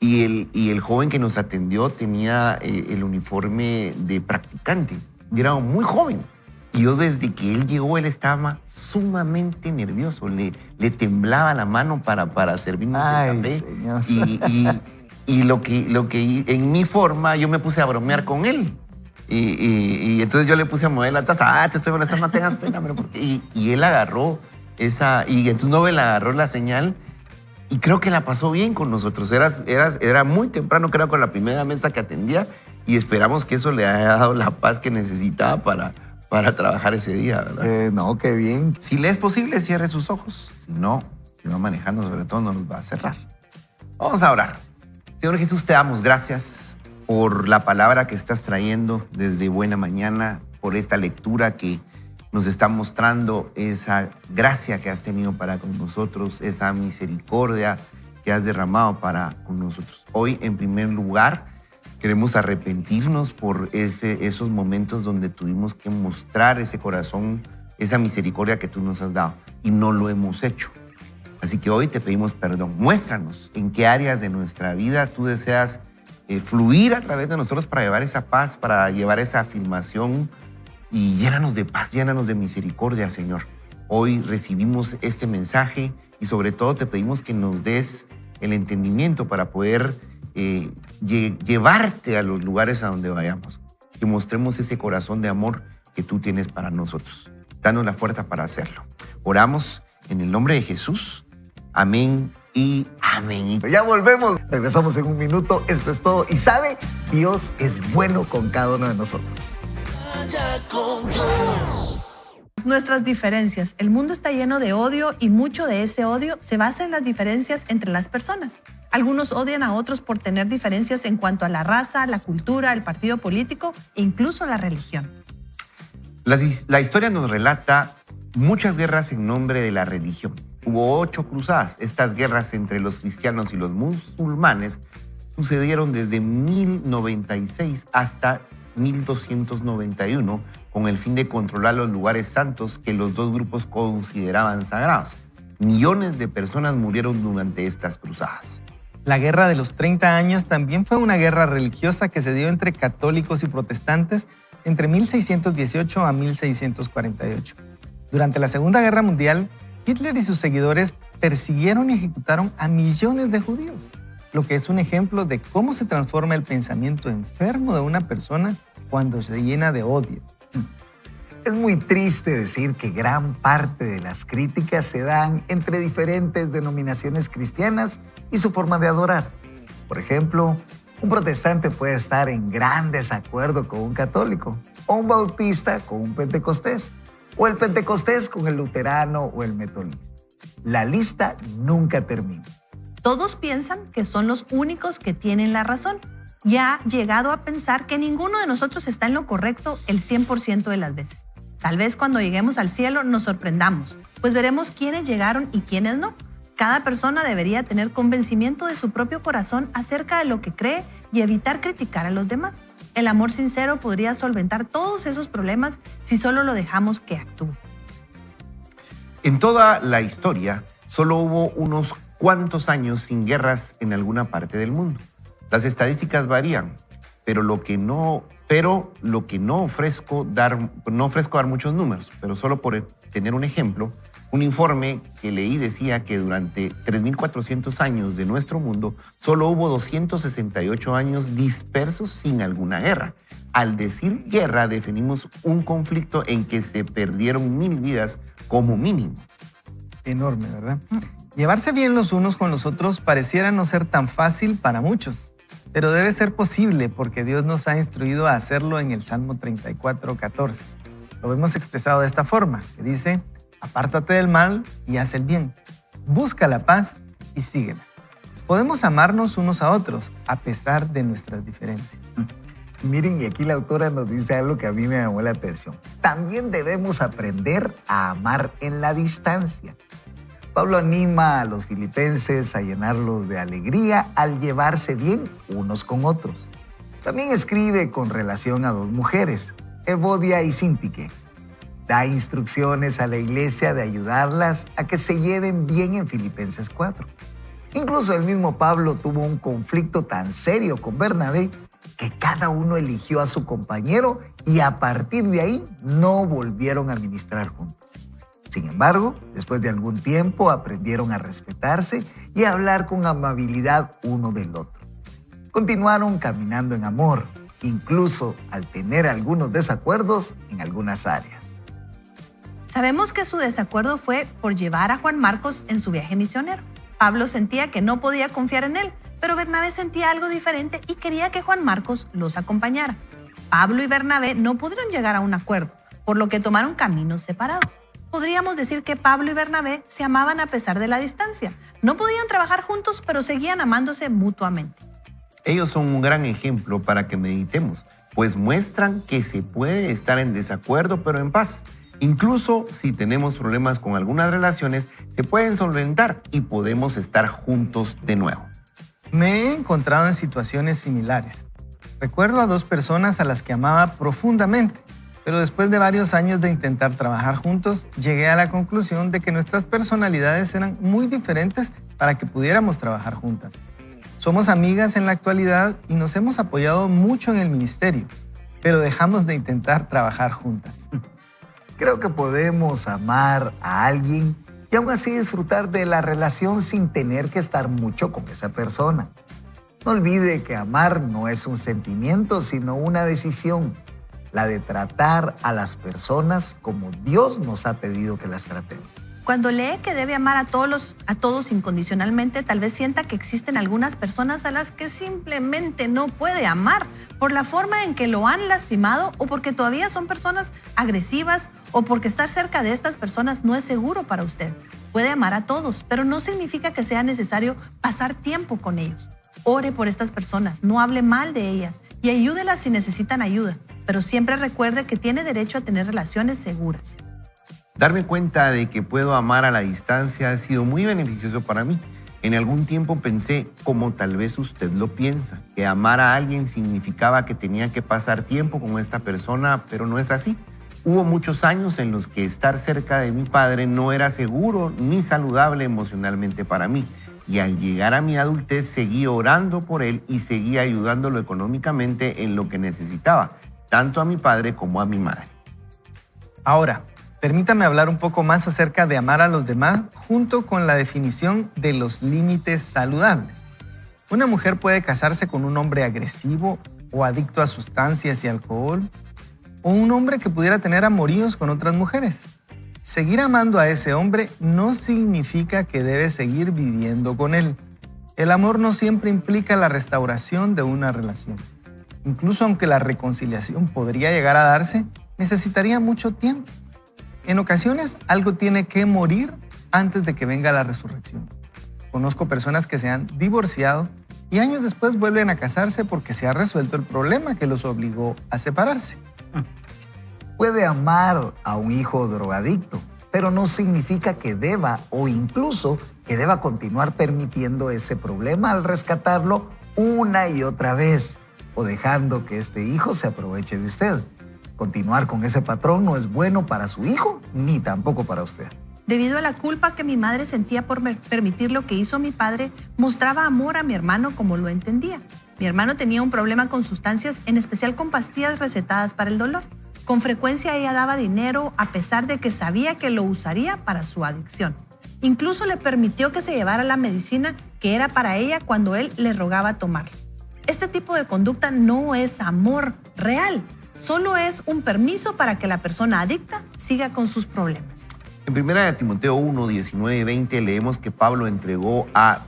y el joven que nos atendió tenía el uniforme de practicante. Y era muy joven. Y yo desde que él llegó, él estaba sumamente nervioso. Le temblaba la mano para servirnos el café. Señor. Y lo que en mi forma, yo me puse a bromear con él. Y entonces yo le puse a mover la taza. Te estoy molestando, no tengas pena. Y él agarró y entonces Nobel agarró la señal y creo que la pasó bien con nosotros. Era muy temprano, creo, con la primera mesa que atendía y esperamos que eso le haya dado la paz que necesitaba para trabajar ese día, ¿verdad? No, qué bien. Si le es posible, cierre sus ojos. Si no manejando, sobre todo, no los va a cerrar. Vamos a orar. Señor Jesús, te damos gracias por la palabra que estás trayendo desde buena mañana, por esta lectura que nos está mostrando esa gracia que has tenido para con nosotros, esa misericordia que has derramado para con nosotros. Hoy, en primer lugar, queremos arrepentirnos por esos momentos donde tuvimos que mostrar ese corazón, esa misericordia que tú nos has dado y no lo hemos hecho. Así que hoy te pedimos perdón. Muéstranos en qué áreas de nuestra vida tú deseas fluir a través de nosotros para llevar esa paz, para llevar esa afirmación y llénanos de paz, llénanos de misericordia, Señor. Hoy recibimos este mensaje y sobre todo te pedimos que nos des el entendimiento para poder llevarte a los lugares a donde vayamos. que mostremos ese corazón de amor que tú tienes para nosotros. Danos la fuerza para hacerlo. Oramos en el nombre de Jesús. Amén y amén. Ya volvemos. Regresamos en un minuto. Esto es todo. Y sabe, Dios es bueno con cada uno de nosotros. Nuestras diferencias. El mundo está lleno de odio y mucho de ese odio se basa en las diferencias entre las personas. Algunos odian a otros por tener diferencias en cuanto a la raza, la cultura, el partido político e incluso la religión. La historia nos relata muchas guerras en nombre de la religión. Hubo 8 cruzadas. Estas guerras entre los cristianos y los musulmanes sucedieron desde 1096 hasta 1291 con el fin de controlar los lugares santos que los dos grupos consideraban sagrados. Millones de personas murieron durante estas cruzadas. La Guerra de los 30 años también fue una guerra religiosa que se dio entre católicos y protestantes entre 1618 a 1648. Durante la Segunda Guerra Mundial, Hitler y sus seguidores persiguieron y ejecutaron a millones de judíos, lo que es un ejemplo de cómo se transforma el pensamiento enfermo de una persona cuando se llena de odio. Es muy triste decir que gran parte de las críticas se dan entre diferentes denominaciones cristianas y su forma de adorar. Por ejemplo, un protestante puede estar en gran desacuerdo con un católico, o un bautista con un pentecostés, o el pentecostés con el luterano o el metodista. La lista nunca termina. Todos piensan que son los únicos que tienen la razón. Ya ha llegado a pensar que ninguno de nosotros está en lo correcto el 100% de las veces. Tal vez cuando lleguemos al cielo nos sorprendamos, pues veremos quiénes llegaron y quiénes no. Cada persona debería tener convencimiento de su propio corazón acerca de lo que cree y evitar criticar a los demás. El amor sincero podría solventar todos esos problemas si solo lo dejamos que actúe. En toda la historia, solo hubo unos cuantos años sin guerras en alguna parte del mundo. Las estadísticas varían, pero lo que no ofrezco dar muchos números, pero solo por tener un ejemplo, un informe que leí decía que durante 3.400 años de nuestro mundo, solo hubo 268 años dispersos sin alguna guerra. Al decir guerra, definimos un conflicto en que se perdieron 1.000 vidas como mínimo. Enorme, ¿verdad? Llevarse bien los unos con los otros pareciera no ser tan fácil para muchos, pero debe ser posible porque Dios nos ha instruido a hacerlo en el Salmo 34:14. Lo hemos expresado de esta forma, que dice: apártate del mal y haz el bien. Busca la paz y síguela. Podemos amarnos unos a otros a pesar de nuestras diferencias. Miren, y aquí la autora nos dice algo que a mí me llamó la atención. También debemos aprender a amar en la distancia. Pablo anima a los filipenses a llenarlos de alegría al llevarse bien unos con otros. También escribe con relación a 2 mujeres, Evodia y Síntique. Da instrucciones a la iglesia de ayudarlas a que se lleven bien en Filipenses 4. Incluso el mismo Pablo tuvo un conflicto tan serio con Bernabé que cada uno eligió a su compañero y a partir de ahí no volvieron a ministrar juntos. Sin embargo, después de algún tiempo aprendieron a respetarse y a hablar con amabilidad uno del otro. Continuaron caminando en amor, incluso al tener algunos desacuerdos en algunas áreas. Sabemos que su desacuerdo fue por llevar a Juan Marcos en su viaje misionero. Pablo sentía que no podía confiar en él, pero Bernabé sentía algo diferente y quería que Juan Marcos los acompañara. Pablo y Bernabé no pudieron llegar a un acuerdo, por lo que tomaron caminos separados. Podríamos decir que Pablo y Bernabé se amaban a pesar de la distancia. No podían trabajar juntos, pero seguían amándose mutuamente. Ellos son un gran ejemplo para que meditemos, pues muestran que se puede estar en desacuerdo, pero en paz. Incluso si tenemos problemas con algunas relaciones, se pueden solventar y podemos estar juntos de nuevo. Me he encontrado en situaciones similares. Recuerdo a 2 personas a las que amaba profundamente, pero después de varios años de intentar trabajar juntos, llegué a la conclusión de que nuestras personalidades eran muy diferentes para que pudiéramos trabajar juntas. Somos amigas en la actualidad y nos hemos apoyado mucho en el ministerio, pero dejamos de intentar trabajar juntas. Creo que podemos amar a alguien y aún así disfrutar de la relación sin tener que estar mucho con esa persona. No olvide que amar no es un sentimiento, sino una decisión. la de tratar a las personas como Dios nos ha pedido que las tratemos. Cuando lee que debe amar a todos incondicionalmente, tal vez sienta que existen algunas personas a las que simplemente no puede amar por la forma en que lo han lastimado o porque todavía son personas agresivas o porque estar cerca de estas personas no es seguro para usted. Puede amar a todos, pero no significa que sea necesario pasar tiempo con ellos. Ore por estas personas, no hable mal de ellas y ayúdelas si necesitan ayuda, pero siempre recuerde que tiene derecho a tener relaciones seguras. Darme cuenta de que puedo amar a la distancia ha sido muy beneficioso para mí. En algún tiempo pensé, como tal vez usted lo piensa, que amar a alguien significaba que tenía que pasar tiempo con esta persona, pero no es así. Hubo muchos años en los que estar cerca de mi padre no era seguro ni saludable emocionalmente para mí. Y al llegar a mi adultez seguí orando por él y seguí ayudándolo económicamente en lo que necesitaba, tanto a mi padre como a mi madre. Ahora, permítame hablar un poco más acerca de amar a los demás junto con la definición de los límites saludables. Una mujer puede casarse con un hombre agresivo o adicto a sustancias y alcohol, o un hombre que pudiera tener amoríos con otras mujeres. Seguir amando a ese hombre no significa que debe seguir viviendo con él. El amor no siempre implica la restauración de una relación. Incluso aunque la reconciliación podría llegar a darse, necesitaría mucho tiempo. En ocasiones, algo tiene que morir antes de que venga la resurrección. Conozco personas que se han divorciado y años después vuelven a casarse porque se ha resuelto el problema que los obligó a separarse. Puede amar a un hijo drogadicto, pero no significa que deba o incluso que deba continuar permitiendo ese problema al rescatarlo una y otra vez o dejando que este hijo se aproveche de usted. Continuar con ese patrón no es bueno para su hijo ni tampoco para usted. Debido a la culpa que mi madre sentía por permitir lo que hizo mi padre, mostraba amor a mi hermano como lo entendía. Mi hermano tenía un problema con sustancias, en especial con pastillas recetadas para el dolor. Con frecuencia ella daba dinero a pesar de que sabía que lo usaría para su adicción. Incluso le permitió que se llevara la medicina que era para ella cuando él le rogaba tomarla. Este tipo de conducta no es amor real, solo es un permiso para que la persona adicta siga con sus problemas. En 1 Timoteo 1, 19 y 20 leemos que Pablo entregó a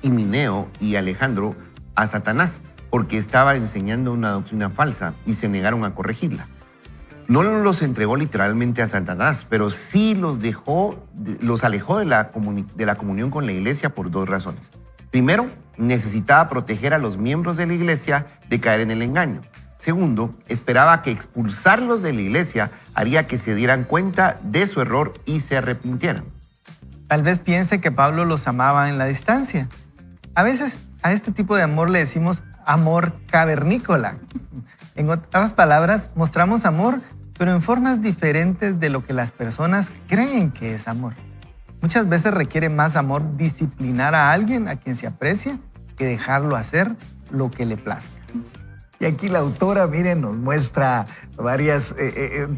Himeneo y Alejandro a Satanás porque estaba enseñando una doctrina falsa y se negaron a corregirla. No los entregó literalmente a Satanás, pero sí los alejó de la comunión con la iglesia por dos razones. Primero, necesitaba proteger a los miembros de la iglesia de caer en el engaño. Segundo, esperaba que expulsarlos de la iglesia haría que se dieran cuenta de su error y se arrepintieran. Tal vez piense que Pablo los amaba en la distancia. A veces a este tipo de amor le decimos amor cavernícola. En otras palabras, mostramos amor, pero en formas diferentes de lo que las personas creen que es amor. Muchas veces requiere más amor disciplinar a alguien a quien se aprecia que dejarlo hacer lo que le plazca. Y aquí la autora, miren, nos muestra varios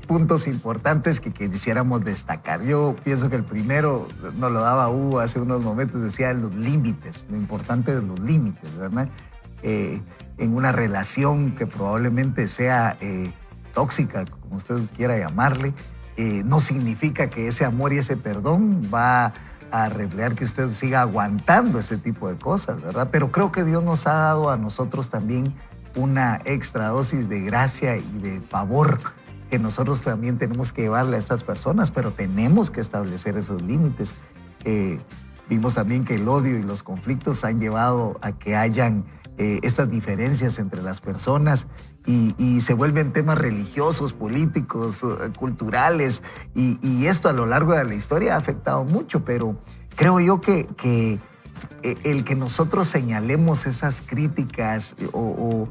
puntos importantes que quisiéramos destacar. Yo pienso que el primero nos lo daba Hugo hace unos momentos, decía los límites, lo importante de los límites, ¿verdad? En una relación que probablemente sea tóxica, como usted quiera llamarle, no significa que ese amor y ese perdón va a reflejar que usted siga aguantando ese tipo de cosas, ¿verdad? Pero creo que Dios nos ha dado a nosotros también una extra dosis de gracia y de favor que nosotros también tenemos que llevarle a estas personas, pero tenemos que establecer esos límites. Vimos también que el odio y los conflictos han llevado a que hayan estas diferencias entre las personas y se vuelven temas religiosos, políticos, culturales, y esto a lo largo de la historia ha afectado mucho, pero creo yo que el que nosotros señalemos esas críticas o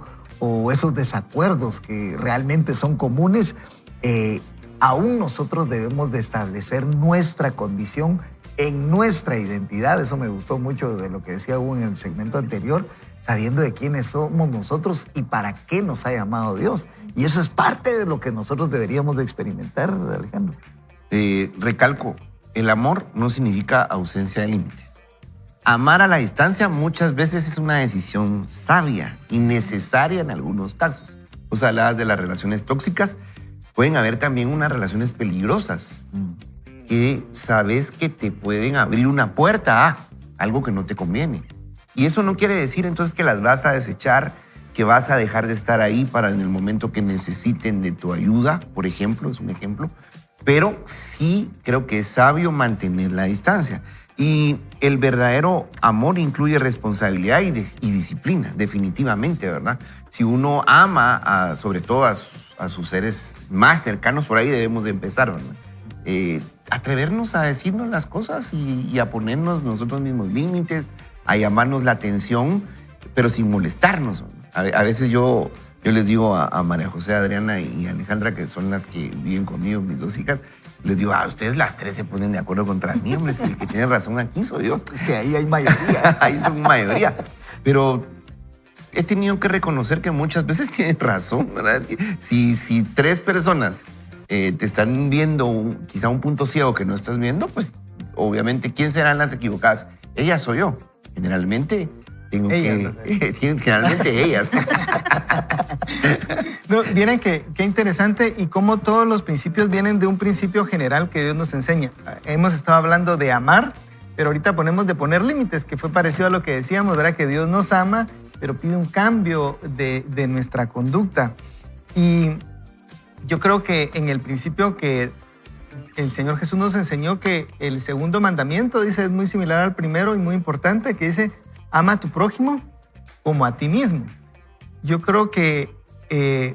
esos desacuerdos que realmente son comunes, aún nosotros debemos de establecer nuestra condición en nuestra identidad. Eso me gustó mucho de lo que decía Hugo en el segmento anterior, sabiendo de quiénes somos nosotros y para qué nos ha llamado Dios. Y eso es parte de lo que nosotros deberíamos de experimentar, Alejandro. Recalco, el amor no significa ausencia de límites. Amar a la distancia muchas veces es una decisión sabia y necesaria en algunos casos. Vos hablabas de las relaciones tóxicas. Pueden haber también unas relaciones peligrosas que sabes que te pueden abrir una puerta a algo que no te conviene. Y eso no quiere decir entonces que las vas a desechar, que vas a dejar de estar ahí para en el momento que necesiten de tu ayuda, por ejemplo, es un ejemplo. Pero sí creo que es sabio mantener la distancia. Y el verdadero amor incluye responsabilidad y disciplina, definitivamente, ¿verdad? Si uno ama, sobre todo a sus seres más cercanos, por ahí debemos de empezar, ¿verdad? Atrevernos a decirnos las cosas y a ponernos nosotros mismos límites, a llamarnos la atención, pero sin molestarnos. A veces yo les digo a María José, Adriana y Alejandra, que son las que viven conmigo, mis dos hijas, les digo, ustedes las tres se ponen de acuerdo contra mí, hombre, si el que tiene razón aquí soy yo. Es que ahí hay mayoría. Ahí son mayoría. Pero he tenido que reconocer que muchas veces tienen razón, ¿verdad? Si tres personas te están viendo quizá un punto ciego que no estás viendo, pues obviamente, ¿quién serán las equivocadas? Ellas o yo. Generalmente generalmente ellas. No, miren qué interesante y cómo todos los principios vienen de un principio general que Dios nos enseña. Hemos estado hablando de amar, pero ahorita ponemos de poner límites, que fue parecido a lo que decíamos, ¿verdad? Que Dios nos ama, pero pide un cambio de nuestra conducta. Y yo creo que en el principio que el Señor Jesús nos enseñó, que el segundo mandamiento, dice, es muy similar al primero y muy importante, que dice, ama a tu prójimo como a ti mismo. Yo creo que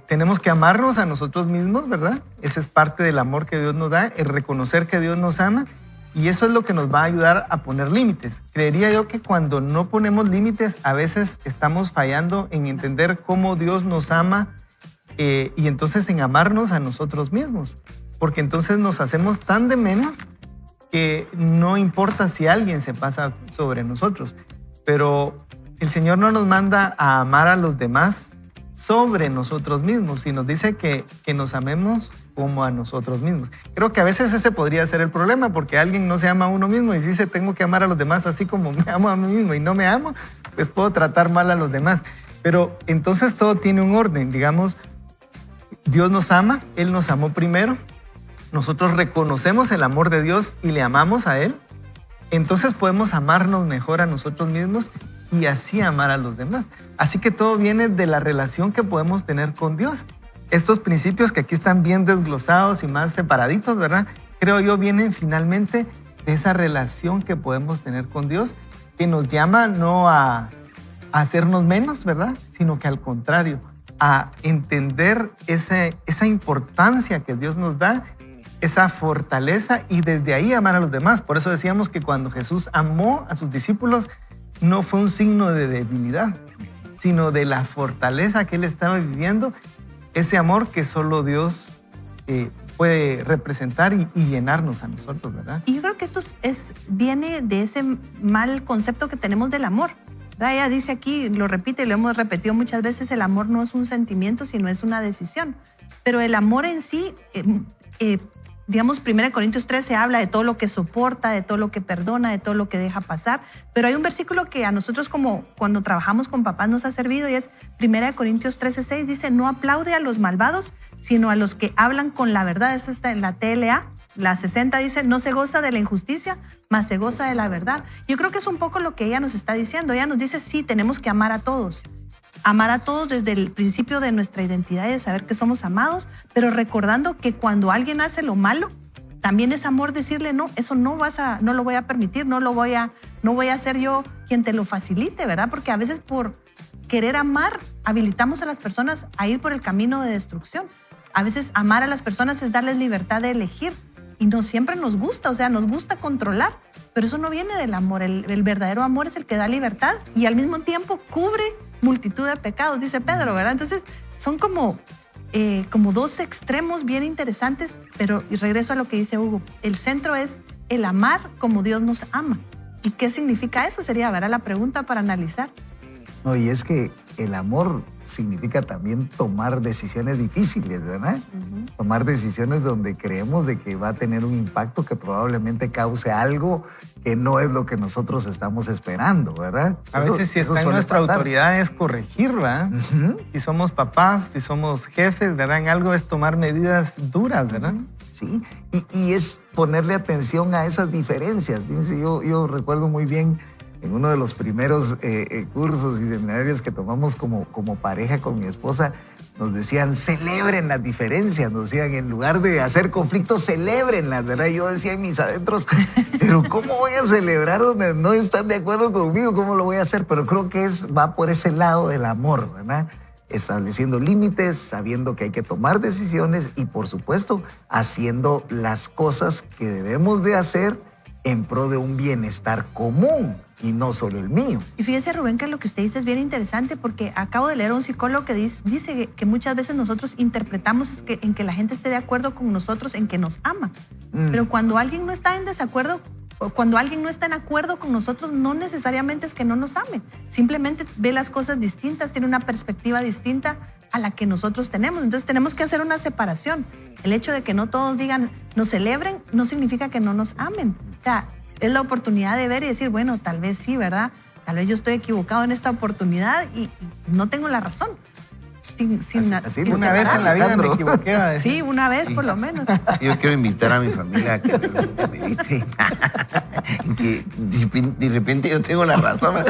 tenemos que amarnos a nosotros mismos, ¿verdad? Ese es parte del amor que Dios nos da, el reconocer que Dios nos ama, y eso es lo que nos va a ayudar a poner límites. Creería yo que cuando no ponemos límites, a veces estamos fallando en entender cómo Dios nos ama y entonces en amarnos a nosotros mismos, porque entonces nos hacemos tan de menos que no importa si alguien se pasa sobre nosotros. Pero el Señor no nos manda a amar a los demás sobre nosotros mismos, sino dice que nos amemos como a nosotros mismos. Creo que a veces ese podría ser el problema, porque alguien no se ama a uno mismo y dice, tengo que amar a los demás así como me amo a mí mismo y no me amo, pues puedo tratar mal a los demás. Pero entonces todo tiene un orden, digamos, Dios nos ama, Él nos amó primero, nosotros reconocemos el amor de Dios y le amamos a Él, entonces podemos amarnos mejor a nosotros mismos y así amar a los demás. Así que todo viene de la relación que podemos tener con Dios. Estos principios que aquí están bien desglosados y más separaditos, ¿verdad? Creo yo vienen finalmente de esa relación que podemos tener con Dios, que nos llama no a hacernos menos, ¿verdad? Sino que al contrario, a entender esa importancia que Dios nos da, esa fortaleza, y desde ahí amar a los demás. Por eso decíamos que cuando Jesús amó a sus discípulos, no fue un signo de debilidad, sino de la fortaleza que Él estaba viviendo, ese amor que solo Dios puede representar y llenarnos a nosotros, ¿verdad? Y yo creo que esto viene de ese mal concepto que tenemos del amor. ¿Verdad? Ella dice aquí, lo repite y lo hemos repetido muchas veces, el amor no es un sentimiento, sino es una decisión. Pero el amor en sí, digamos, 1 Corintios 13 habla de todo lo que soporta, de todo lo que perdona, de todo lo que deja pasar. Pero hay un versículo que a nosotros, como cuando trabajamos con papás, nos ha servido, y es 1 Corintios 13:6, dice, no aplaude a los malvados, sino a los que hablan con la verdad. Eso está en la TLA. La 60 dice, no se goza de la injusticia, mas se goza de la verdad. Yo creo que es un poco lo que ella nos está diciendo. Ella nos dice, sí, tenemos que amar a todos. Amar a todos desde el principio de nuestra identidad y de saber que somos amados, pero recordando que cuando alguien hace lo malo, también es amor decirle, no, eso no lo voy a permitir, no voy a ser yo quien te lo facilite, ¿verdad? Porque a veces por querer amar, habilitamos a las personas a ir por el camino de destrucción. A veces amar a las personas es darles libertad de elegir, y no siempre nos gusta, o sea, nos gusta controlar, pero eso no viene del amor. El verdadero amor es el que da libertad y al mismo tiempo cubre multitud de pecados, dice Pedro, ¿verdad? Entonces son como dos extremos bien interesantes, pero y regreso a lo que dice Hugo, el centro es el amar como Dios nos ama. ¿Y qué significa eso? Sería, ¿verdad?, la pregunta para analizar. No, y es que el amor significa también tomar decisiones difíciles, ¿verdad? Tomar decisiones donde creemos de que va a tener un impacto que probablemente cause algo que no es lo que nosotros estamos esperando, ¿verdad? A veces si está en nuestra autoridad es corregir, ¿verdad? Si somos papás, si somos jefes, ¿verdad? En algo es tomar medidas duras, ¿verdad? Sí, y es ponerle atención a esas diferencias. Fíjense, yo recuerdo muy bien en uno de los primeros cursos y seminarios que tomamos como pareja con mi esposa, nos decían, celebren las diferencias, nos decían, en lugar de hacer conflictos, celébrenlas, ¿verdad? Y yo decía en mis adentros, pero ¿cómo voy a celebrar donde no están de acuerdo conmigo? ¿Cómo lo voy a hacer? Pero creo que va por ese lado del amor, ¿verdad? Estableciendo límites, sabiendo que hay que tomar decisiones y, por supuesto, haciendo las cosas que debemos de hacer en pro de un bienestar común y no solo el mío. Y fíjese, Rubén, que lo que usted dice es bien interesante, porque acabo de leer a un psicólogo que dice que muchas veces nosotros interpretamos en que la gente esté de acuerdo con nosotros, en que nos ama. Pero cuando alguien no está en desacuerdo, o cuando alguien no está en acuerdo con nosotros, no necesariamente es que no nos ame. Simplemente ve las cosas distintas, tiene una perspectiva distinta a la que nosotros tenemos. Entonces tenemos que hacer una separación. El hecho de que no todos digan, nos celebren, no significa que no nos amen. O sea, es la oportunidad de ver y decir, bueno, tal vez sí, ¿verdad? Tal vez yo estoy equivocado en esta oportunidad y no tengo la razón. Así una vez en la vida me equivoqué. A decir. Sí, una vez por lo menos. Yo quiero invitar a mi familia a que realmente medite. Que de repente yo tengo la razón.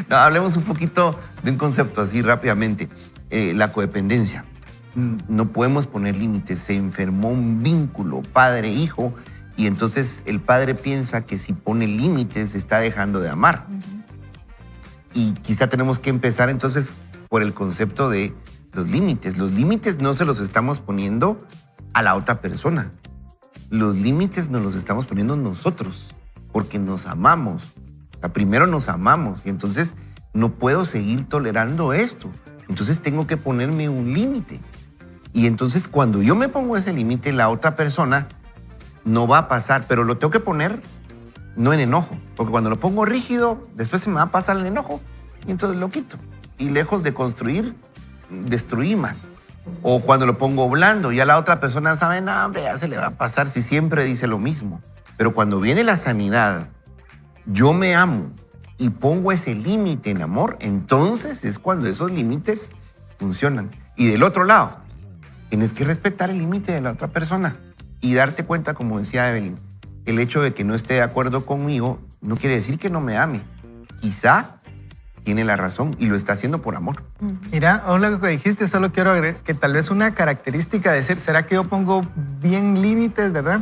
No, hablemos un poquito de un concepto así rápidamente. La codependencia. No podemos poner límites. Se enfermó un vínculo padre-hijo y entonces el padre piensa que si pone límites está dejando de amar. Y quizá tenemos que empezar entonces por el concepto de los límites. Los límites no se los estamos poniendo a la otra persona. Los límites nos los estamos poniendo nosotros, porque nos amamos. O sea, primero nos amamos y entonces no puedo seguir tolerando esto. Entonces tengo que ponerme un límite. Y entonces cuando yo me pongo ese límite, la otra persona no va a pasar, pero lo tengo que poner no en enojo, porque cuando lo pongo rígido, después se me va a pasar el enojo y entonces lo quito. Y lejos de construir, destruí más. O cuando lo pongo blando, ya la otra persona sabe, no, hombre, ya se le va a pasar si siempre dice lo mismo. Pero cuando viene la sanidad, yo me amo y pongo ese límite en amor, entonces es cuando esos límites funcionan. Y del otro lado, tienes que respetar el límite de la otra persona y darte cuenta, como decía Evelyn, el hecho de que no esté de acuerdo conmigo no quiere decir que no me ame. Quizá tiene la razón y lo está haciendo por amor. Mira, ahora lo que dijiste, solo quiero agregar que tal vez una característica de ser, ¿será que yo pongo bien límites, verdad?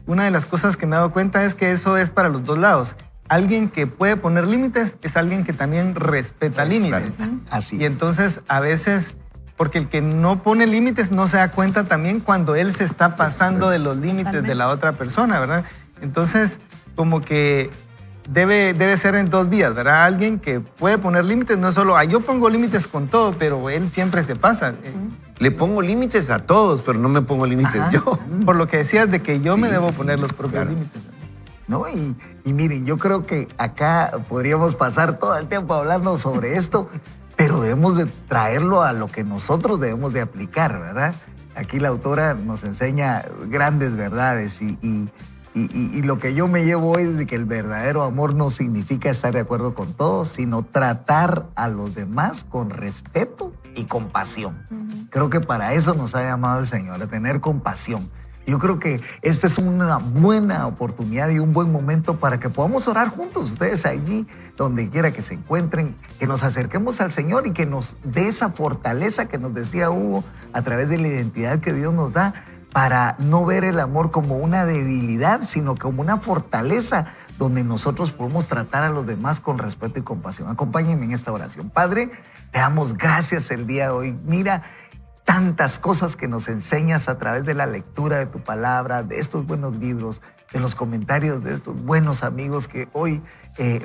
Una de las cosas que me he dado cuenta es que eso es para los dos lados. Alguien que puede poner límites es alguien que también respeta límites. Así y entonces a veces, porque el que no pone límites no se da cuenta también cuando él se está pasando de los límites de la otra persona, ¿verdad? Entonces, como que debe ser en dos vías, ¿verdad? Alguien que puede poner límites, no solo, yo pongo límites con todo, pero él siempre se pasa. Le pongo límites a todos, pero no me pongo límites yo. Por lo que decías de que yo me debo poner los propios límites. ¿No? Y miren, yo creo que acá podríamos pasar todo el tiempo hablando sobre esto, pero debemos de traerlo a lo que nosotros debemos de aplicar, ¿verdad? Aquí la autora nos enseña grandes verdades y lo que yo me llevo hoy es de que el verdadero amor no significa estar de acuerdo con todos, sino tratar a los demás con respeto y compasión. Creo que para eso nos ha llamado el Señor, a tener compasión. Yo creo que esta es una buena oportunidad y un buen momento para que podamos orar juntos, ustedes allí, donde quiera que se encuentren, que nos acerquemos al Señor y que nos dé esa fortaleza que nos decía Hugo a través de la identidad que Dios nos da, para no ver el amor como una debilidad, sino como una fortaleza donde nosotros podemos tratar a los demás con respeto y compasión. Acompáñenme en esta oración. Padre, te damos gracias el día de hoy. Mira, tantas cosas que nos enseñas a través de la lectura de tu palabra, de estos buenos libros, de los comentarios de estos buenos amigos que hoy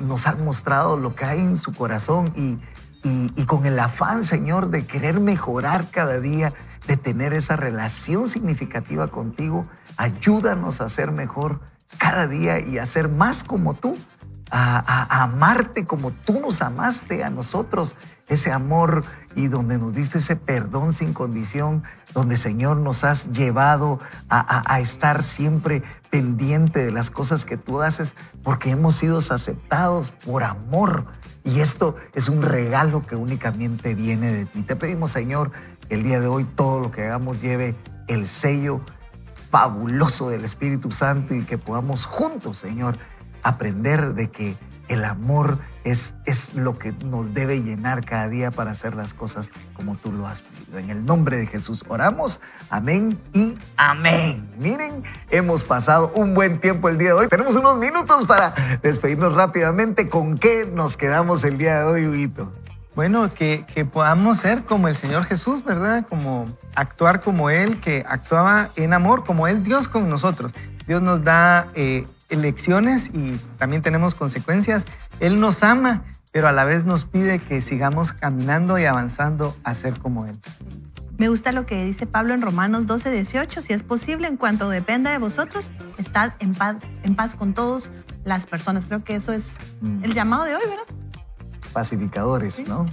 nos han mostrado lo que hay en su corazón y con el afán, Señor, de querer mejorar cada día, de tener esa relación significativa contigo. Ayúdanos a ser mejor cada día y a ser más como tú, a amarte como tú nos amaste a nosotros. Ese amor y donde nos diste ese perdón sin condición, donde, Señor, nos has llevado a estar siempre pendiente de las cosas que tú haces, porque hemos sido aceptados por amor. Y esto es un regalo que únicamente viene de ti. Te pedimos, Señor, que el día de hoy todo lo que hagamos lleve el sello fabuloso del Espíritu Santo y que podamos juntos, Señor, aprender de que el amor es lo que nos debe llenar cada día para hacer las cosas como tú lo has pedido. En el nombre de Jesús oramos. Amén y amén. Miren, hemos pasado un buen tiempo el día de hoy. Tenemos unos minutos para despedirnos rápidamente. ¿Con qué nos quedamos el día de hoy, Huguito? Bueno, que podamos ser como el Señor Jesús, ¿verdad? Como actuar como Él, que actuaba en amor, como es Dios con nosotros. Dios nos da lecciones y también tenemos consecuencias. Él nos ama, pero a la vez nos pide que sigamos caminando y avanzando a ser como Él. Me gusta lo que dice Pablo en Romanos 12:18. Si es posible, en cuanto dependa de vosotros, estad en paz con todas las personas. Creo que eso es el llamado de hoy, ¿verdad? Pacificadores, ¿no?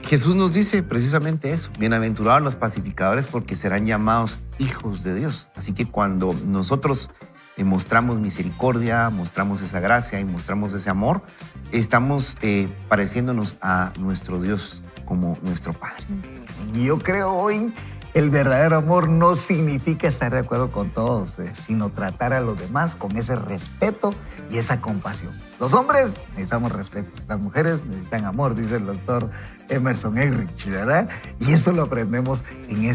Jesús nos dice precisamente eso. Bienaventurados los pacificadores porque serán llamados hijos de Dios. Así que cuando nosotros mostramos misericordia, mostramos esa gracia y mostramos ese amor, estamos pareciéndonos a nuestro Dios como nuestro Padre. Y yo creo hoy el verdadero amor no significa estar de acuerdo con todos, sino tratar a los demás con ese respeto y esa compasión. Los hombres necesitamos respeto, las mujeres necesitan amor, dice el doctor Emerson Eggerichs, ¿verdad? Y esto lo aprendemos en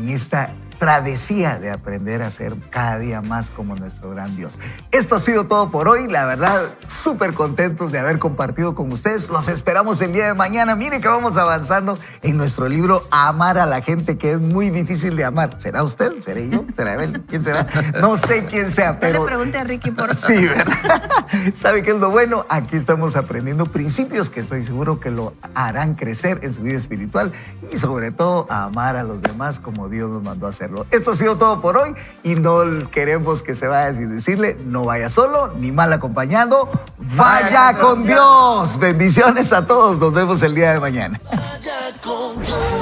esta travesía de aprender a ser cada día más como nuestro gran Dios. Esto ha sido todo por hoy. La verdad, súper contentos de haber compartido con ustedes. Los esperamos el día de mañana. Mire que vamos avanzando en nuestro libro Amar a la gente, que es muy difícil de amar. ¿Será usted? ¿Seré yo? ¿Será él? ¿Quién será? No sé quién sea, pero... No le pregunte a Ricky, por favor. Sí, ¿verdad? ¿Sabe qué es lo bueno? Aquí estamos aprendiendo principios que estoy seguro que lo harán crecer en su vida espiritual y sobre todo a amar a los demás como Dios nos mandó a hacerlo. Esto ha sido todo por hoy y no queremos que se vaya sin decirle, no vaya solo ni mal acompañado, vaya con Dios. Bendiciones a todos, nos vemos el día de mañana. Vaya con Dios.